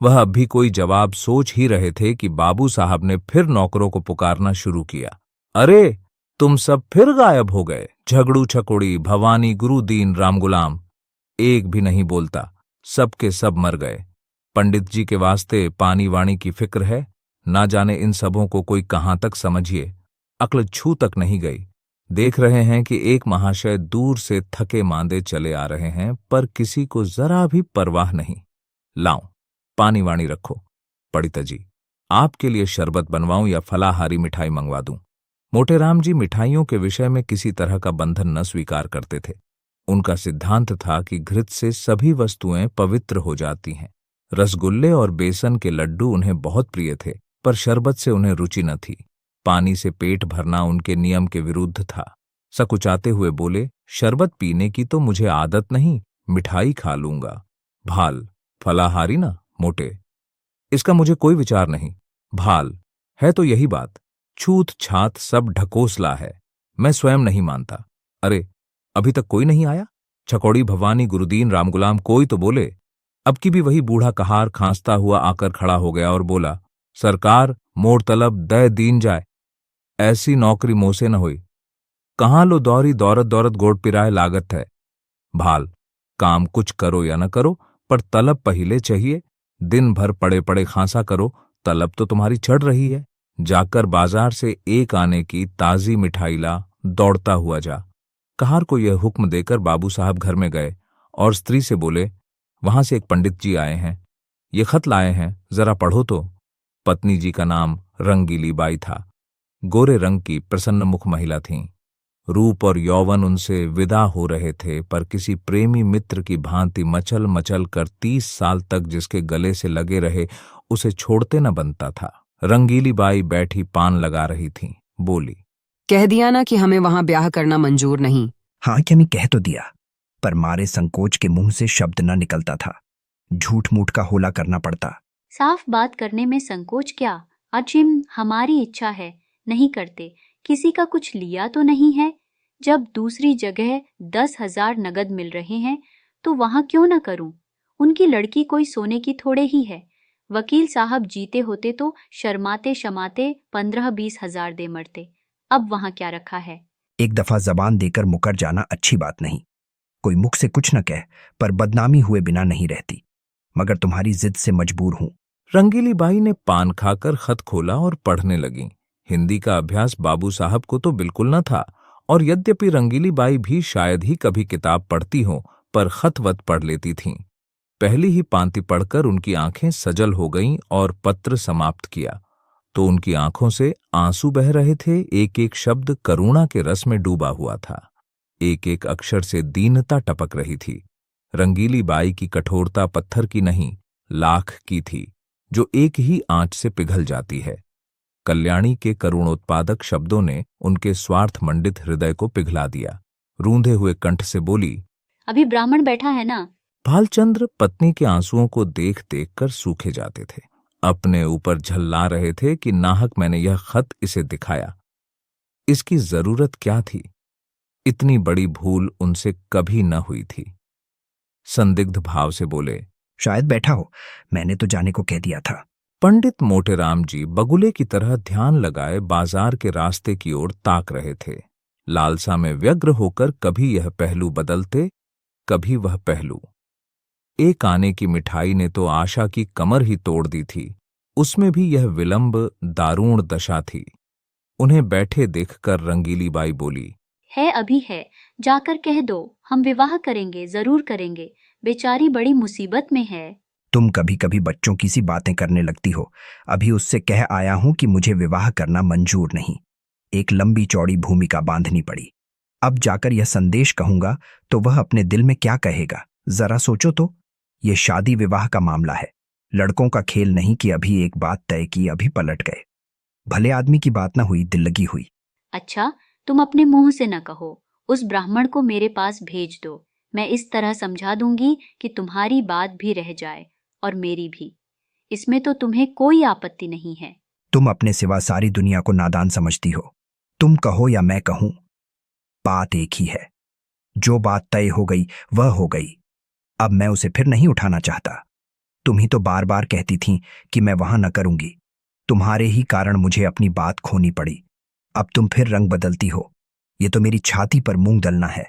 Speaker 1: वह अब भी कोई जवाब सोच ही रहे थे कि बाबू साहब ने फिर नौकरों को पुकारना शुरू किया। अरे, तुम सब फिर गायब हो गए। झगड़ू छकोड़ी, भवानी, गुरुदीन, रामगुलाम, एक भी नहीं बोलता। सब के सब मर गए। पंडित जी के वास्ते पानी वाणी की फिक्र है। ना जाने इन सबों को कोई कहां तक समझिए। अक्ल छू तक नहीं गई। देख रहे हैं कि एक महाशय दूर से थके मांदे चले आ रहे हैं, पर किसी को जरा भी परवाह नहीं। लाऊं, पानी वाणी रखो। पंडित जी, आपके लिए शरबत बनवाऊं या फलाहारी मिठाई मंगवा दूं? मोटेराम जी मिठाइयों के विषय में किसी तरह का बंधन न स्वीकार करते थे। उनका सिद्धांत था कि घृत से सभी वस्तुएं पवित्र हो जाती हैं। रसगुल्ले और बेसन के लड्डू उन्हें बहुत प्रिय थे, पर शरबत से उन्हें रुचि न थी। पानी से पेट भरना उनके नियम के विरुद्ध था। सकुचाते हुए बोले, शरबत पीने की तो मुझे आदत नहीं, मिठाई खा लूंगा। भाल, फलाहारी ना मोटे, इसका मुझे कोई विचार नहीं। भाल है तो यही बात। छूत छात सब ढकोसला है। मैं स्वयं नहीं मानता। अरे, अभी तक कोई नहीं आया? छकौड़ी, भवानी, गुरुदीन, रामगुलाम, कोई तो बोले। अब की भी वही बूढ़ा कहार खांसता हुआ आकर खड़ा हो गया और बोला, सरकार मोर तलब दय दीन जाए, ऐसी नौकरी मोह से न हुई। कहाँ लो दौरी दौरत दौरत गोड़ पिराए लागत है। भाल, काम कुछ करो या न करो, पर तलब पहिले चाहिए। दिन भर पड़े पड़े खांसा करो, तलब तो तुम्हारी चढ़ रही है। जाकर बाजार से एक आने की ताजी मिठाई ला, दौड़ता हुआ जा। कहार को यह हुक्म देकर बाबू साहब घर में गए और स्त्री से बोले, वहां से एक पंडित जी आए हैं, ये खत लाए हैं, जरा पढ़ो तो। पत्नी जी का नाम रंगीली बाई था। गोरे रंग की प्रसन्न मुख महिला थीं। रूप और यौवन उनसे विदा हो रहे थे, पर किसी प्रेमी मित्र की भांति मचल मचल कर 30 साल तक जिसके गले से लगे रहे उसे छोड़ते न बनता था। रंगीली बाई बैठी पान लगा रही थी, बोली,
Speaker 9: कह दिया ना कि हमें वहां ब्याह करना मंजूर नहीं।
Speaker 4: हाँ क्या मैं कह तो दिया, पर मारे संकोच के मुंह से शब्द न निकलता था। झूठ मूठ का होला करना पड़ता।
Speaker 6: साफ बात करने में संकोच क्या? अजिम हमारी इच्छा है, नहीं करते। किसी का कुछ लिया तो नहीं है। जब दूसरी जगह 10,000 नगद मिल रहे हैं तो वहां क्यों न करूं? उनकी लड़की कोई सोने की थोड़े ही है। वकील साहब जीते होते तो शर्माते शमाते 15-20 हजार दे मरते। अब वहां क्या रखा है?
Speaker 4: एक दफा जबान देकर मुकर जाना अच्छी बात नहीं। कोई मुख से कुछ न कह, पर बदनामी हुए बिना नहीं रहती। मगर तुम्हारी जिद से मजबूर हूं।
Speaker 1: रंगीली बाई ने पान खाकर खत खोला और पढ़ने लगी। हिंदी का अभ्यास बाबू साहब को तो बिल्कुल न था, और यद्यपि रंगीली बाई भी शायद ही कभी किताब पढ़ती हो, पर खत-वत पढ़ लेती थीं। पहली ही पांति पढ़कर उनकी आंखें सजल हो गईं और पत्र समाप्त किया तो उनकी आंखों से आंसू बह रहे थे। एक एक शब्द करुणा के रस में डूबा हुआ था। एक एक अक्षर से दीनता टपक रही थी। रंगीली बाई की कठोरता पत्थर की नहीं, लाख की थी, जो एक ही आंच से पिघल जाती है। कल्याणी के करुणोत्पादक शब्दों ने उनके स्वार्थ मंडित हृदय को पिघला दिया। रूंधे हुए कंठ से बोली,
Speaker 6: अभी ब्राह्मण बैठा है ना?
Speaker 1: भालचंद्र पत्नी के आंसुओं को देख देख कर सूखे जाते थे। अपने ऊपर झल्ला रहे थे कि नाहक मैंने यह खत इसे दिखाया। इसकी जरूरत क्या थी? इतनी बड़ी भूल उनसे कभी न हुई थी। संदिग्ध भाव से बोले,
Speaker 4: शायद बैठा हो, मैंने तो जाने को कह दिया था।
Speaker 1: पंडित मोटेराम जी बगुले की तरह ध्यान लगाए बाजार के रास्ते की ओर ताक रहे थे। लालसा में व्यग्र होकर कभी यह पहलू बदलते, कभी वह पहलू। एक आने की मिठाई ने तो आशा की कमर ही तोड़ दी थी। उसमें भी यह विलंब दारूण दशा थी। उन्हें बैठे देखकर रंगीली बाई बोली,
Speaker 6: है अभी है, जाकर कह दो हम विवाह करेंगे, जरूर करेंगे। बेचारी बड़ी मुसीबत में है।
Speaker 4: तुम कभी कभी बच्चों की सी बातें करने लगती हो। अभी उससे कह आया हूं कि मुझे विवाह करना मंजूर नहीं। एक लंबी चौड़ी भूमिका बांधनी पड़ी। अब जाकर यह संदेश कहूंगा तो वह अपने दिल में क्या कहेगा, जरा सोचो तो। यह शादी विवाह का मामला है, लड़कों का खेल नहीं कि अभी एक बात तय की अभी पलट गए। भले आदमी की बात ना हुई, दिल लगी हुई।
Speaker 6: अच्छा, तुम अपने मुंह से न कहो। उस ब्राह्मण को मेरे पास भेज दो। मैं इस तरह समझा दूंगी कि तुम्हारी बात भी रह जाए और मेरी भी। इसमें तो तुम्हें कोई आपत्ति नहीं है।
Speaker 4: तुम अपने सिवा सारी दुनिया को नादान समझती हो। तुम कहो या मैं कहूं, बात एक ही है। जो बात तय हो गई वह हो गई। अब मैं उसे फिर नहीं उठाना चाहता। तुम ही तो बार बार कहती थीं कि मैं वहां न करूंगी। तुम्हारे ही कारण मुझे अपनी बात खोनी पड़ी। अब तुम फिर रंग बदलती हो। ये तो मेरी छाती पर मूंग दलना है।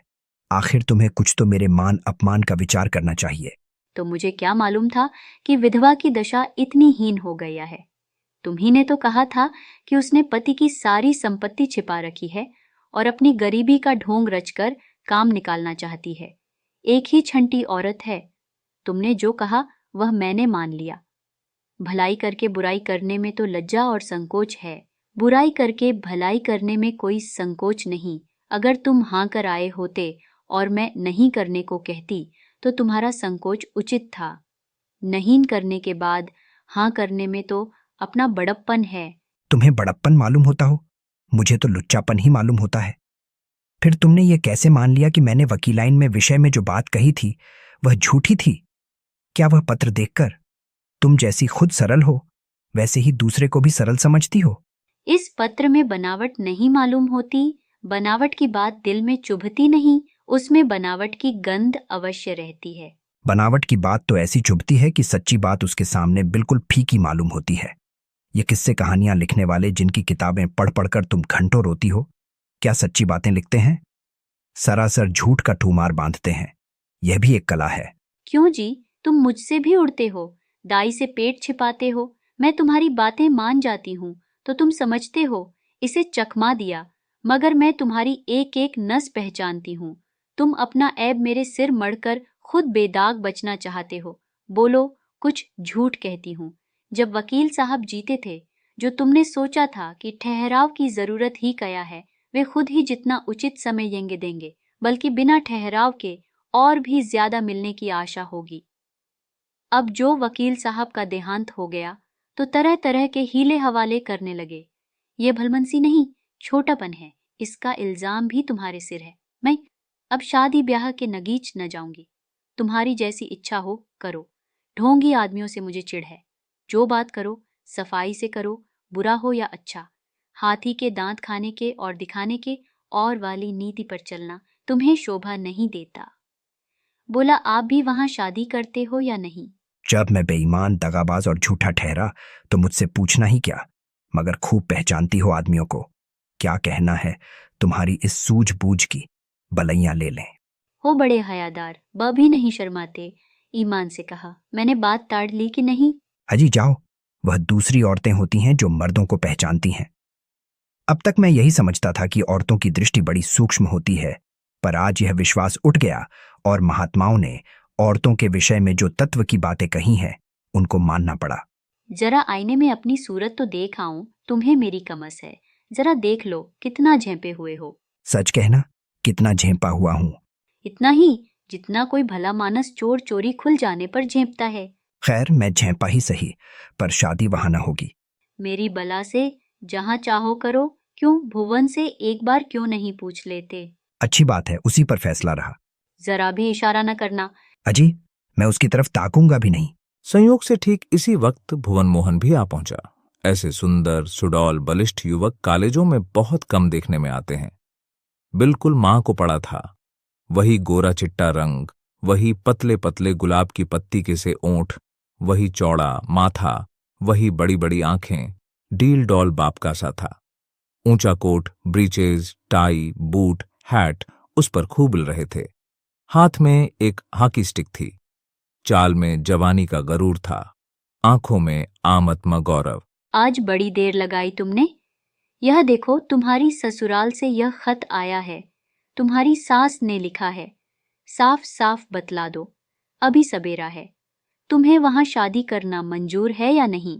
Speaker 4: आखिर तुम्हें कुछ तो मेरे मान अपमान का विचार करना चाहिए।
Speaker 6: तो मुझे क्या मालूम था कि विधवा की दशा इतनी हीन हो गया है। तुम्ही ने तो कहा था कि उसने पति की सारी संपत्ति छिपा रखी है और अपनी गरीबी का ढोंग रचकर काम निकालना चाहती है। एक ही छंटी औरत है। तुमने जो कहा वह मैंने मान लिया। भलाई करके बुराई करने में तो लज्जा और संकोच है। बुराई करके भलाई करने में कोई संकोच नहीं। अगर तुम हाँ कर आए होते और मैं नहीं करने को कहती तो तुम्हारा संकोच उचित था। नहीं करने के बाद हाँ करने में तो अपना बड़प्पन है।
Speaker 4: तुम्हें बड़प्पन मालूम होता हो, मुझे तो लुच्चापन ही मालूम होता है। फिर तुमने ये कैसे मान लिया कि मैंने वकीलाइन में विषय में जो बात कही थी वह झूठी थी? क्या वह पत्र देखकर तुम जैसी खुद सरल हो वैसे ही दूसरे को भी सरल समझती हो?
Speaker 6: इस पत्र में बनावट नहीं मालूम होती। बनावट की बात दिल में चुभती नहीं, उसमें बनावट की गंध अवश्य रहती है।
Speaker 4: बनावट की बात तो ऐसी चुभती है कि सच्ची बात उसके सामने बिल्कुल फीकी मालूम होती है। ये किस्से कहानियां लिखने वाले जिनकी किताबें पढ़ पढ़कर तुम घंटों रोती हो, क्या सच्ची बातें लिखते हैं? सरासर झूठ का ठूमार बांधते हैं। यह भी एक कला है।
Speaker 6: क्यों जी, तुम मुझसे भी उड़ते हो, दाई से पेट छिपाते हो। मैं तुम्हारी बातें मान जाती हूँ तो तुम समझते हो इसे चकमा दिया, मगर मैं तुम्हारी एक एक नस पहचानती हूँ। तुम अपना ऐब मेरे सिर मढ़कर खुद बेदाग बचना चाहते हो। बोलो, कुछ झूठ कहती हूँ। जब वकील साहब जीते थे, जो तुमने सोचा था कि ठहराव की जरूरत ही क्या है, वे खुद ही जितना उचित समय येंगे देंगे, बल्कि बिना ठहराव के और भी ज्यादा मिलने की आशा होगी। अब जो वकील साहब का देहांत हो गया तो तरह तरह के हीले हवाले करने लगे। ये भलमनसी नहीं, छोटापन है। इसका इल्जाम भी तुम्हारे सिर है। मैं अब शादी ब्याह के नगीच न जाऊंगी। तुम्हारी जैसी इच्छा हो करो। ढोंगी आदमियों से मुझे चिढ़ है। जो बात करो सफाई से करो, बुरा हो या अच्छा। हाथी के दांत खाने के और दिखाने के और वाली नीति पर चलना तुम्हें शोभा नहीं देता। बोला, आप भी वहां शादी करते हो या नहीं?
Speaker 4: जब मैं बेईमान, दगाबाज और झूठा ठहरा तो मुझसे पूछना ही क्या, मगर खूब पहचानती हो आदमियों को। क्या कहना है तुम्हारी इस सूझबूझ की? बलैया ले लें।
Speaker 6: हो बड़े हयादार, ब भी नहीं शर्माते। ईमान से कहा, मैंने बात ताड़ ली कि नहीं?
Speaker 4: अजी जाओ, वह दूसरी औरतें होती हैं जो मर्दों को पहचानती हैं। अब तक मैं यही समझता था कि औरतों की दृष्टि बड़ी सूक्ष्म होती है, पर आज यह विश्वास उठ गया और महात्माओं ने औरतों के विषय में जो तत्व की बातें कही हैं उनको मानना पड़ा।
Speaker 6: जरा आईने में अपनी सूरत तो देख आऊं, तुम्हें मेरी कमस है। जरा देख लो कितना झेंपे हुए हो।
Speaker 4: सच कहना, कितना झेंपा हुआ हूं?
Speaker 6: इतना ही जितना कोई भला मानस चोर चोरी खुल जाने पर झेंपता है।
Speaker 4: खैर, मैं झेंपा ही सही, पर शादी वहां न होगी।
Speaker 6: मेरी बला से जहां चाहो करो। क्यों भुवन से एक बार क्यों नहीं पूछ लेते?
Speaker 4: अच्छी बात है, उसी पर फैसला रहा।
Speaker 6: जरा भी इशारा न करना।
Speaker 4: अजी, मैं उसकी तरफ ताकूंगा भी नहीं।
Speaker 1: संयोग से ठीक इसी वक्त भुवन मोहन भी आ पहुंचा। ऐसे सुंदर, सुडौल, बलिष्ठ युवक कॉलेजों में बहुत कम देखने में आते हैं। बिल्कुल मां को पड़ा था। वही गोरा चिट्टा रंग, वही पतले पतले गुलाब की पत्ती के से ओंठ, वही चौड़ा माथा, वही बड़ी बड़ी आंखें। डील डॉल बाप का सा था। ऊंचा coat, breeches, tie, boot, hat उस पर खूब मिल रहे थे। हाथ में एक हॉकी स्टिक थी। चाल में जवानी का गरूर था, आंखों में आमत्मा गौरव।
Speaker 6: आज बड़ी देर लगाई तुमने। यह देखो, तुम्हारी ससुराल से यह खत आया है। तुम्हारी सास ने लिखा है। साफ साफ बतला दो, अभी सबेरा है। तुम्हें वहां शादी करना मंजूर है या नहीं?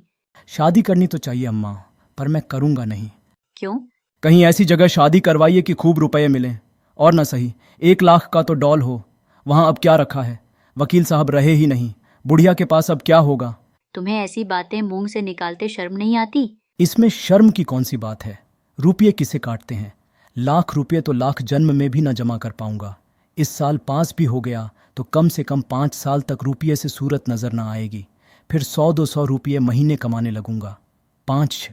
Speaker 10: शादी करनी तो चाहिए अम्मा, पर मैं करूंगा नहीं।
Speaker 6: क्यों?
Speaker 10: कहीं ऐसी जगह शादी करवाइए कि खूब रुपए मिलें, और न सही 1 लाख का तो डॉल हो। वहां अब क्या रखा है? वकील साहब रहे ही नहीं, बुढ़िया के पास अब क्या होगा?
Speaker 6: तुम्हें ऐसी बातें मुंह से निकालते शर्म नहीं आती?
Speaker 10: इसमें शर्म की कौन सी बात है? रुपये किसे काटते हैं? लाख रुपये तो लाख जन्म में भी न जमा कर पाऊंगा। इस साल पास भी हो गया तो कम से कम 5 साल तक रुपये से सूरत नजर न आएगी। फिर 100-200 रुपये महीने कमाने लगूंगा। 5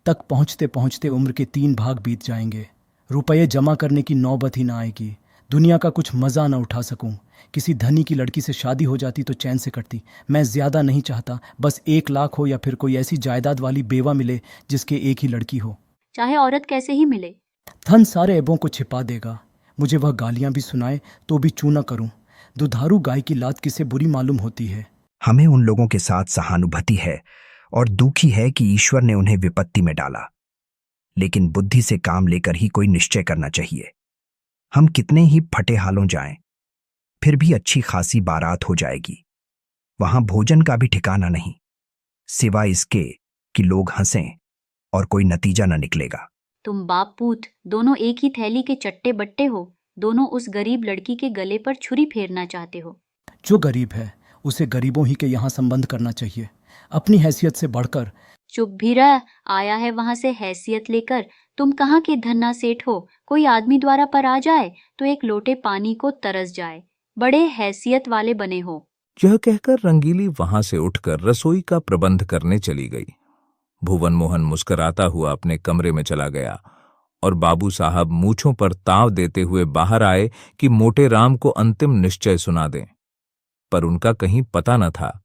Speaker 10: तक पहुंचते पहुंचते उम्र के 3 भाग बीत जाएंगे। रुपये जमा करने की नौबत ही ना आएगी। दुनिया का कुछ मजा न उठा सकूं। किसी धनी की लड़की से शादी हो जाती तो चैन से कटती। मैं ज्यादा नहीं चाहता, बस 1 लाख हो या फिर कोई ऐसी जायदाद वाली बेवा मिले जिसके एक ही लड़की हो।
Speaker 6: चाहे औरत कैसे ही मिले।
Speaker 10: धन सारे ऐबों को छिपा देगा। मुझे वह गालियां भी सुनाए तो भी चू न करूं। दुधारू गाय की लात किसे बुरी मालूम होती है।
Speaker 4: हमें उन लोगों के साथ सहानुभूति है और दुखी है कि ईश्वर ने उन्हें विपत्ति में डाला, लेकिन बुद्धि से काम लेकर ही कोई निश्चय करना चाहिए। हम कितने ही फटे हालों जाएं, फिर भी अच्छी खासी बारात हो जाएगी। वहां भोजन का भी ठिकाना नहीं, सिवाय इसके कि लोग हंसें और कोई नतीजा न निकलेगा।
Speaker 6: तुम बाप पूत दोनों एक ही थैली के चट्टे बट्टे हो। दोनों उस गरीब लड़की के गले पर छुरी फेरना चाहते हो।
Speaker 10: जो गरीब है उसे गरीबों ही के यहाँ संबंध करना चाहिए, अपनी हैसियत से बढ़कर।
Speaker 6: चुप भी रह, आया है वहां से हैसियत लेकर। तुम कहाँ के धन्ना सेठ हो? कोई आदमी द्वारा पर आ जाए तो एक लोटे पानी को तरस जाए। बड़े हैसियत वाले बने हो।
Speaker 1: यह कहकर रंगीली वहां से उठकर रसोई का प्रबंध करने चली गई। भुवन मोहन मुस्कुराता हुआ अपने कमरे में चला गया और बाबू साहब मूछों पर ताव देते हुए बाहर आए कि मोटे राम को अंतिम निश्चय सुना दें। पर उनका कहीं पता न था।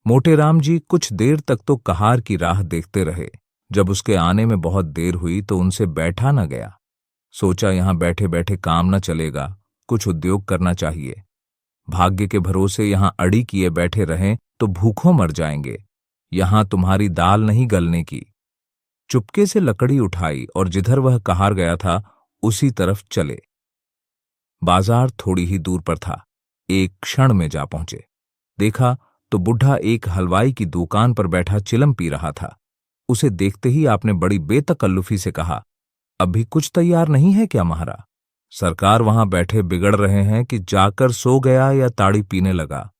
Speaker 1: मोटे राम जी कुछ देर तक तो कहार की राह देखते रहे। जब उसके आने में बहुत देर हुई तो उनसे बैठा न गया। सोचा यहां बैठे बैठे काम न चलेगा, कुछ उद्योग करना चाहिए। भाग्य के भरोसे यहां अड़ी किए बैठे रहें तो भूखों मर जाएंगे। यहां तुम्हारी दाल नहीं गलने की। चुपके से लकड़ी उठाई और जिधर वह कहार गया था उसी तरफ चले। बाजार थोड़ी ही दूर पर था। एक क्षण में जा पहुंचे। देखा तो बुढ़ा एक हलवाई की दुकान पर बैठा चिलम पी रहा था। उसे देखते ही आपने बड़ी बेतकल्लुफी से कहा, अभी कुछ तैयार नहीं है क्या महारा? सरकार वहां बैठे बिगड़ रहे हैं कि जाकर सो गया या ताड़ी पीने लगा।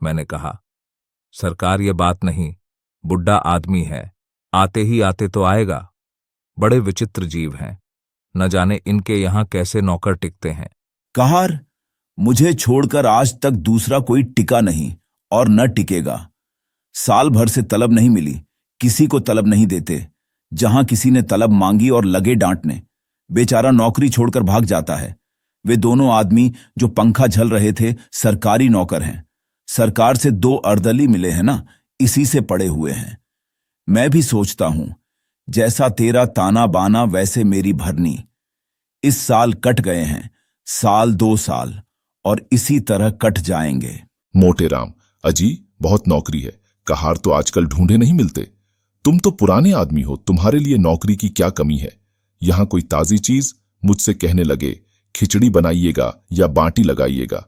Speaker 1: मैंने कहा, सरकार ये बात नहीं, बुढ़ा आदमी है, आते ही आते तो आएगा। बड़े विचित्र जीव हैं, न जाने इनके यहां कैसे नौकर टिकते हैं।
Speaker 11: कहार, मुझे छोड़कर आज तक दूसरा कोई टिका नहीं और न टिकेगा। साल भर से तलब नहीं मिली, किसी को तलब नहीं देते। जहां किसी ने तलब मांगी और लगे डांटने, बेचारा नौकरी छोड़कर भाग जाता है। वे दोनों आदमी जो पंखा झल रहे थे सरकारी नौकर हैं। सरकार से 2 अर्दली मिले हैं ना, इसी से पड़े हुए हैं। मैं भी सोचता हूं, जैसा तेरा ताना बाना वैसे मेरी भरनी। इस साल कट गए हैं, साल 2 साल और इसी तरह कट जाएंगे।
Speaker 8: मोटे राम, अजी बहुत नौकरी है, कहार तो आजकल ढूंढे नहीं मिलते। तुम तो पुराने आदमी हो, तुम्हारे लिए नौकरी की क्या कमी है? यहां कोई ताजी चीज? मुझसे कहने लगे खिचड़ी बनाइएगा या बाटी लगाइएगा।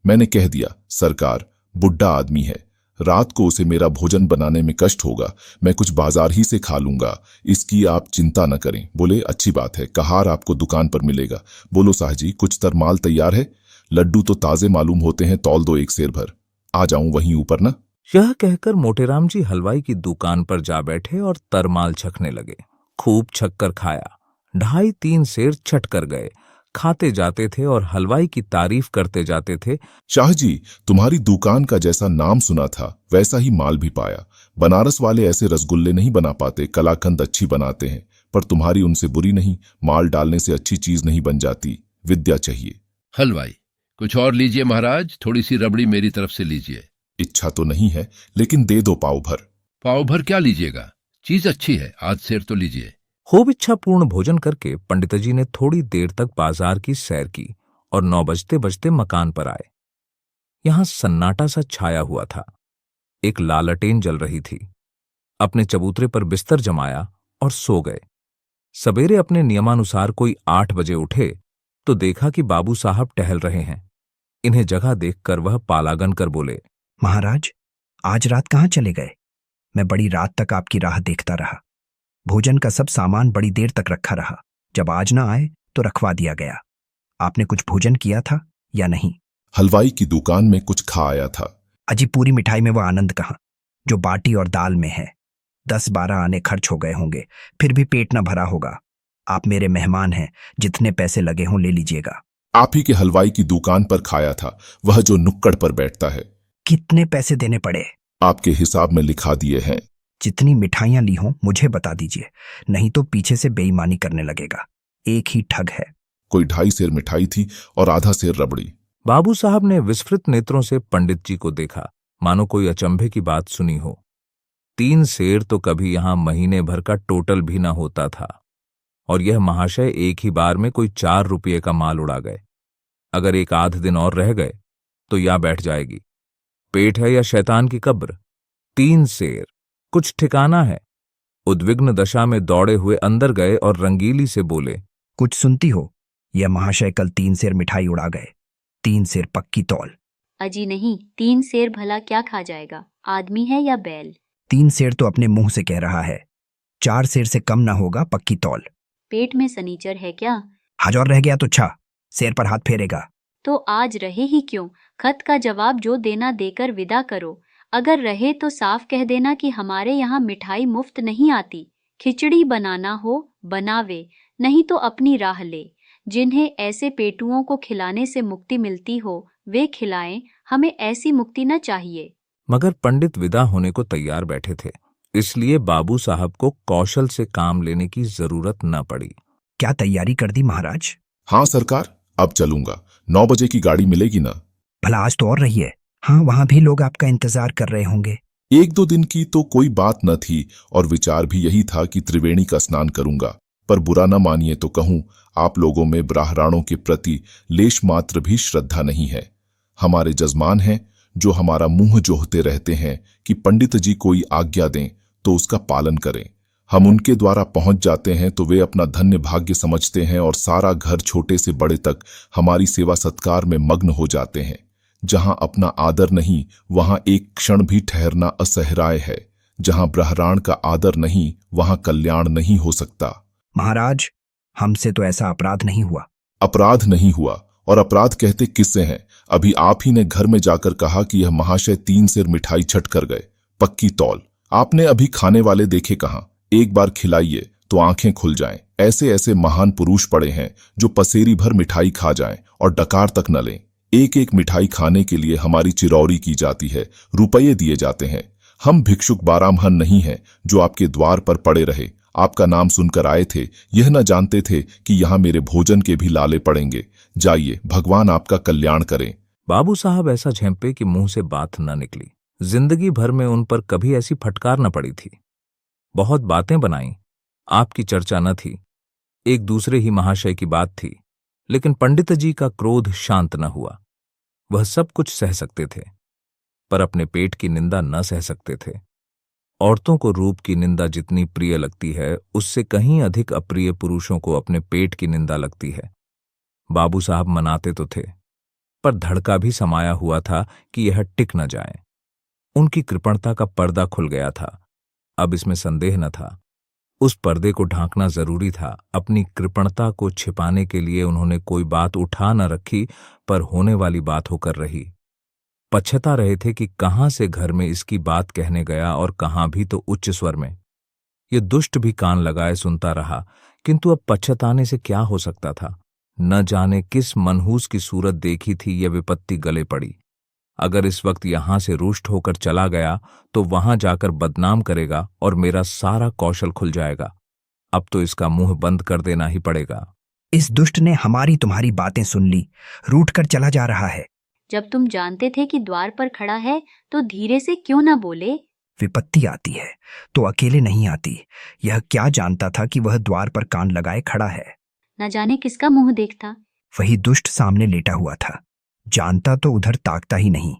Speaker 8: मैंने कह दिया, सरकार बुढ़ा आदमी है, रात को उसे मेरा भोजन बनाने में कष्ट होगा, मैं कुछ बाजार ही से खा लूंगा, इसकी आप चिंता न करें। बोले अच्छी बात है, कहार आपको दुकान पर मिलेगा। बोलो साहजी, कुछ तरमाल तैयार है? लड्डू तो ताजे मालूम होते हैं, तौल दो 1 सेर भर। आ जाऊं वहीं ऊपर ना?
Speaker 1: यह कहकर मोटेराम जी हलवाई की दुकान पर जा बैठे और तरमाल छकने लगे। खूब छककर खाया। 2.5-3 सेर छट कर गए। खाते जाते थे और हलवाई की तारीफ करते जाते थे।
Speaker 8: शाह जी, तुम्हारी दुकान का जैसा नाम सुना था वैसा ही माल भी पाया। बनारस वाले ऐसे रसगुल्ले नहीं बना पाते, कलाकंद अच्छी बनाते हैं, पर तुम्हारी उनसे बुरी नहीं। माल डालने से अच्छी चीज नहीं बन जाती, विद्या चाहिए।
Speaker 5: हलवाई, कुछ और लीजिए महाराज, थोड़ी सी रबड़ी मेरी तरफ से लीजिए।
Speaker 8: इच्छा तो नहीं है, लेकिन दे दो पाव भर।
Speaker 5: पाव भर क्या लीजिएगा? चीज अच्छी है, आध सेर तो लीजिए।
Speaker 1: खूब इच्छापूर्ण भोजन करके पंडित जी ने थोड़ी देर तक बाजार की सैर की और 9 बजते बजते मकान पर आए। यहां सन्नाटा सा छाया हुआ था। एक लालटेन जल रही थी। अपने चबूतरे पर बिस्तर जमाया और सो गए। सवेरे अपने नियमानुसार कोई 8 बजे उठे तो देखा कि बाबू साहब टहल रहे हैं। इन्हें जगह देखकर वह पालागन कर बोले,
Speaker 4: महाराज, आज रात कहाँ चले गए? मैं बड़ी रात तक आपकी राह देखता रहा। भोजन का सब सामान बड़ी देर तक रखा रहा। जब आज ना आए तो रखवा दिया गया। आपने कुछ भोजन किया था या नहीं?
Speaker 8: हलवाई की दुकान में कुछ खा आया था।
Speaker 4: अजी, पूरी मिठाई में वो आनंद कहाँ जो बाटी और दाल में है। 10-12 आने खर्च हो गए होंगे, फिर भी पेट न भरा होगा। आप मेरे मेहमान हैं, जितने पैसे लगे हों ले लीजिएगा।
Speaker 8: आप ही के हलवाई की दुकान पर खाया था, वह जो नुक्कड़ पर बैठता है।
Speaker 4: कितने पैसे देने पड़े?
Speaker 8: आपके हिसाब में लिखा दिए हैं।
Speaker 4: जितनी मिठाइयां ली हों मुझे बता दीजिए, नहीं तो पीछे से बेईमानी करने लगेगा। एक ही ठग है।
Speaker 8: कोई 2.5 सेर मिठाई थी और आधा सेर रबड़ी।
Speaker 1: बाबू साहब ने विस्फृत नेत्रों से पंडित जी को देखा, मानो कोई अचंभे की बात सुनी हो। 3 सेर तो कभी यहां महीने भर का टोटल भी ना होता था, और यह महाशय एक ही बार में कोई 4 रुपये का माल उड़ा गए। अगर एक आध दिन और रह गए तो या बैठ जाएगी। पेट है या शैतान की कब्र? 3 सेर, कुछ ठिकाना है? उद्विग्न दशा में दौड़े हुए अंदर गए और रंगीली से बोले,
Speaker 4: कुछ सुनती हो? यह महाशय कल 3 सेर मिठाई उड़ा गए। 3 सेर पक्की तौल।
Speaker 6: अजी नहीं, 3 सेर भला क्या खा जाएगा? आदमी है या बैल?
Speaker 4: 3 सेर तो अपने मुंह से कह रहा है। 4 सेर से कम ना होगा, पक्की तौल।
Speaker 6: पेट में सनीचर है क्या?
Speaker 4: आज और रह गया तो छा सेर पर हाथ फेरेगा।
Speaker 6: तो आज रहे ही क्यों? खत का जवाब जो देना देकर विदा करो। अगर रहे तो साफ कह देना कि हमारे यहाँ मिठाई मुफ्त नहीं आती। खिचड़ी बनाना हो बनावे, नहीं तो अपनी राह ले। जिन्हें ऐसे पेटुओं को खिलाने से मुक्ति मिलती हो वे खिलाएं, हमें ऐसी मुक्ति न चाहिए।
Speaker 1: मगर पंडित विदा होने को तैयार बैठे थे, इसलिए बाबू साहब को कौशल से काम लेने की जरूरत न पड़ी।
Speaker 4: क्या तैयारी कर दी महाराज?
Speaker 8: हाँ सरकार, अब चलूंगा। 9 बजे की गाड़ी मिलेगी ना?
Speaker 4: भला आज तो और रही है, हाँ, वहां भी लोग आपका इंतजार कर रहे होंगे।
Speaker 8: 1-2 दिन की तो कोई बात न थी और विचार भी यही था कि त्रिवेणी का स्नान करूंगा, पर बुरा न मानिए तो कहूं, आप लोगों में ब्राह्मणों के प्रति लेश मात्र भी श्रद्धा नहीं है। हमारे जजमान हैं जो हमारा मुंह जोहते रहते हैं कि पंडित जी कोई आज्ञा दें तो उसका पालन करें। हम उनके द्वारा पहुंच जाते हैं तो वे अपना धन्य भाग्य समझते हैं और सारा घर छोटे से बड़े तक हमारी सेवा सत्कार में मग्न हो जाते हैं। जहां अपना आदर नहीं वहां एक क्षण भी ठहरना असहराय है। जहां ब्राह्मण का आदर नहीं वहां कल्याण नहीं हो सकता।
Speaker 4: महाराज, हमसे तो ऐसा अपराध नहीं हुआ।
Speaker 8: अपराध नहीं हुआ, और अपराध कहते किससे हैं? अभी आप ही ने घर में जाकर कहा कि यह महाशय 3 सिर मिठाई छट कर गए, पक्की तौल। आपने अभी खाने वाले देखे कहां? एक बार खिलाइए तो आंखें खुल जाएं। ऐसे ऐसे महान पुरुष पड़े हैं जो पसेरी भर मिठाई खा जाएं और डकार तक न लें। एक एक मिठाई खाने के लिए हमारी चिरौरी की जाती है, रुपये दिए जाते हैं। हम भिक्षुक बारामहन नहीं हैं जो आपके द्वार पर पड़े रहे, आपका नाम सुनकर आए थे, यह न जानते थे कि यहाँ मेरे भोजन के भी लाले पड़ेंगे। जाइए, भगवान आपका कल्याण करें।
Speaker 1: बाबू साहब ऐसा झेंपे कि मुंह से बात न निकली। जिंदगी भर में उन पर कभी ऐसी फटकार न पड़ी थी। बहुत बातें बनाई, आपकी चर्चा न थी, एक दूसरे ही महाशय की बात थी, लेकिन पंडित जी का क्रोध शांत न हुआ। वह सब कुछ सह सकते थे, पर अपने पेट की निंदा न सह सकते थे। औरतों को रूप की निंदा जितनी प्रिय लगती है, उससे कहीं अधिक अप्रिय पुरुषों को अपने पेट की निंदा लगती है। बाबू साहब मनाते तो थे, पर धड़का भी समाया हुआ था कि यह टिक न जाए। उनकी कृपणता का पर्दा खुल गया था, अब इसमें संदेह न था। उस पर्दे को ढांकना जरूरी था। अपनी कृपणता को छिपाने के लिए उन्होंने कोई बात उठा न रखी, पर होने वाली बात होकर रही। पछता रहे थे कि कहां से घर में इसकी बात कहने गया, और कहां भी तो उच्च स्वर में। ये दुष्ट भी कान लगाए सुनता रहा, किंतु अब पछताने से क्या हो सकता था? न जाने किस मनहूस की सूरत देखी थी यह विपत्ति गले पड़ी। अगर इस वक्त यहां से रुष्ट होकर चला गया तो वहां जाकर बदनाम करेगा और मेरा सारा कौशल खुल जाएगा। अब तो इसका मुंह बंद कर देना ही पड़ेगा।
Speaker 4: इस दुष्ट ने हमारी तुम्हारी बातें सुन ली, रूठ कर चला जा रहा है।
Speaker 6: जब तुम जानते थे कि द्वार पर खड़ा है तो धीरे से क्यों न बोले?
Speaker 4: विपत्ति आती है तो अकेले नहीं आती। यह क्या जानता था कि वह द्वार पर कान लगाए खड़ा है?
Speaker 6: न जाने किसका मुंह देखता।
Speaker 4: वही दुष्ट सामने लेटा हुआ था। जानता तो उधर ताकता ही नहीं।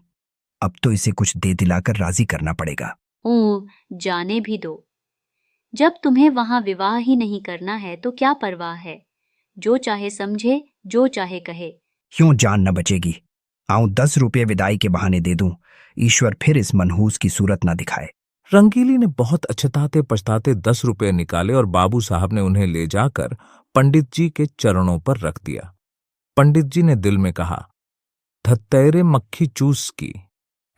Speaker 4: अब तो इसे कुछ दे दिलाकर राजी करना पड़ेगा।
Speaker 6: जाने भी दो। जब तुम्हें वहां विवाह ही नहीं करना है तो क्या परवाह है? जो चाहे समझे, जो चाहे कहे।
Speaker 4: क्यों जान न बचेगी? आऊं 10 रुपये विदाई के बहाने दे दूं, ईश्वर फिर इस मनहूस की सूरत न दिखाए।
Speaker 1: रंगीली ने बहुत अछताते पछताते 10 रुपये निकाले और बाबू साहब ने उन्हें ले जाकर पंडित जी के चरणों पर रख दिया। पंडित जी ने दिल में कहा, धत्तेरे मक्खी चूस की,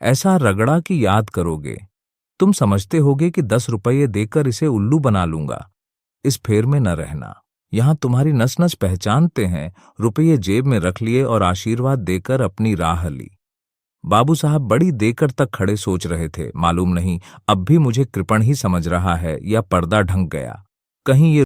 Speaker 1: ऐसा रगड़ा कि याद करोगे। तुम समझते होगे कि 10 रुपये देकर इसे उल्लू बना लूंगा। इस फेर में न रहना। यहां तुम्हारी नस नस पहचानते हैं। रुपये जेब में रख लिए और आशीर्वाद देकर अपनी राह ली। बाबू साहब बड़ी देकर तक खड़े सोच रहे थे। मालूम नहीं अब भी मुझे कृपण ही समझ रहा है या पर्दा ढंक गया। कहीं ये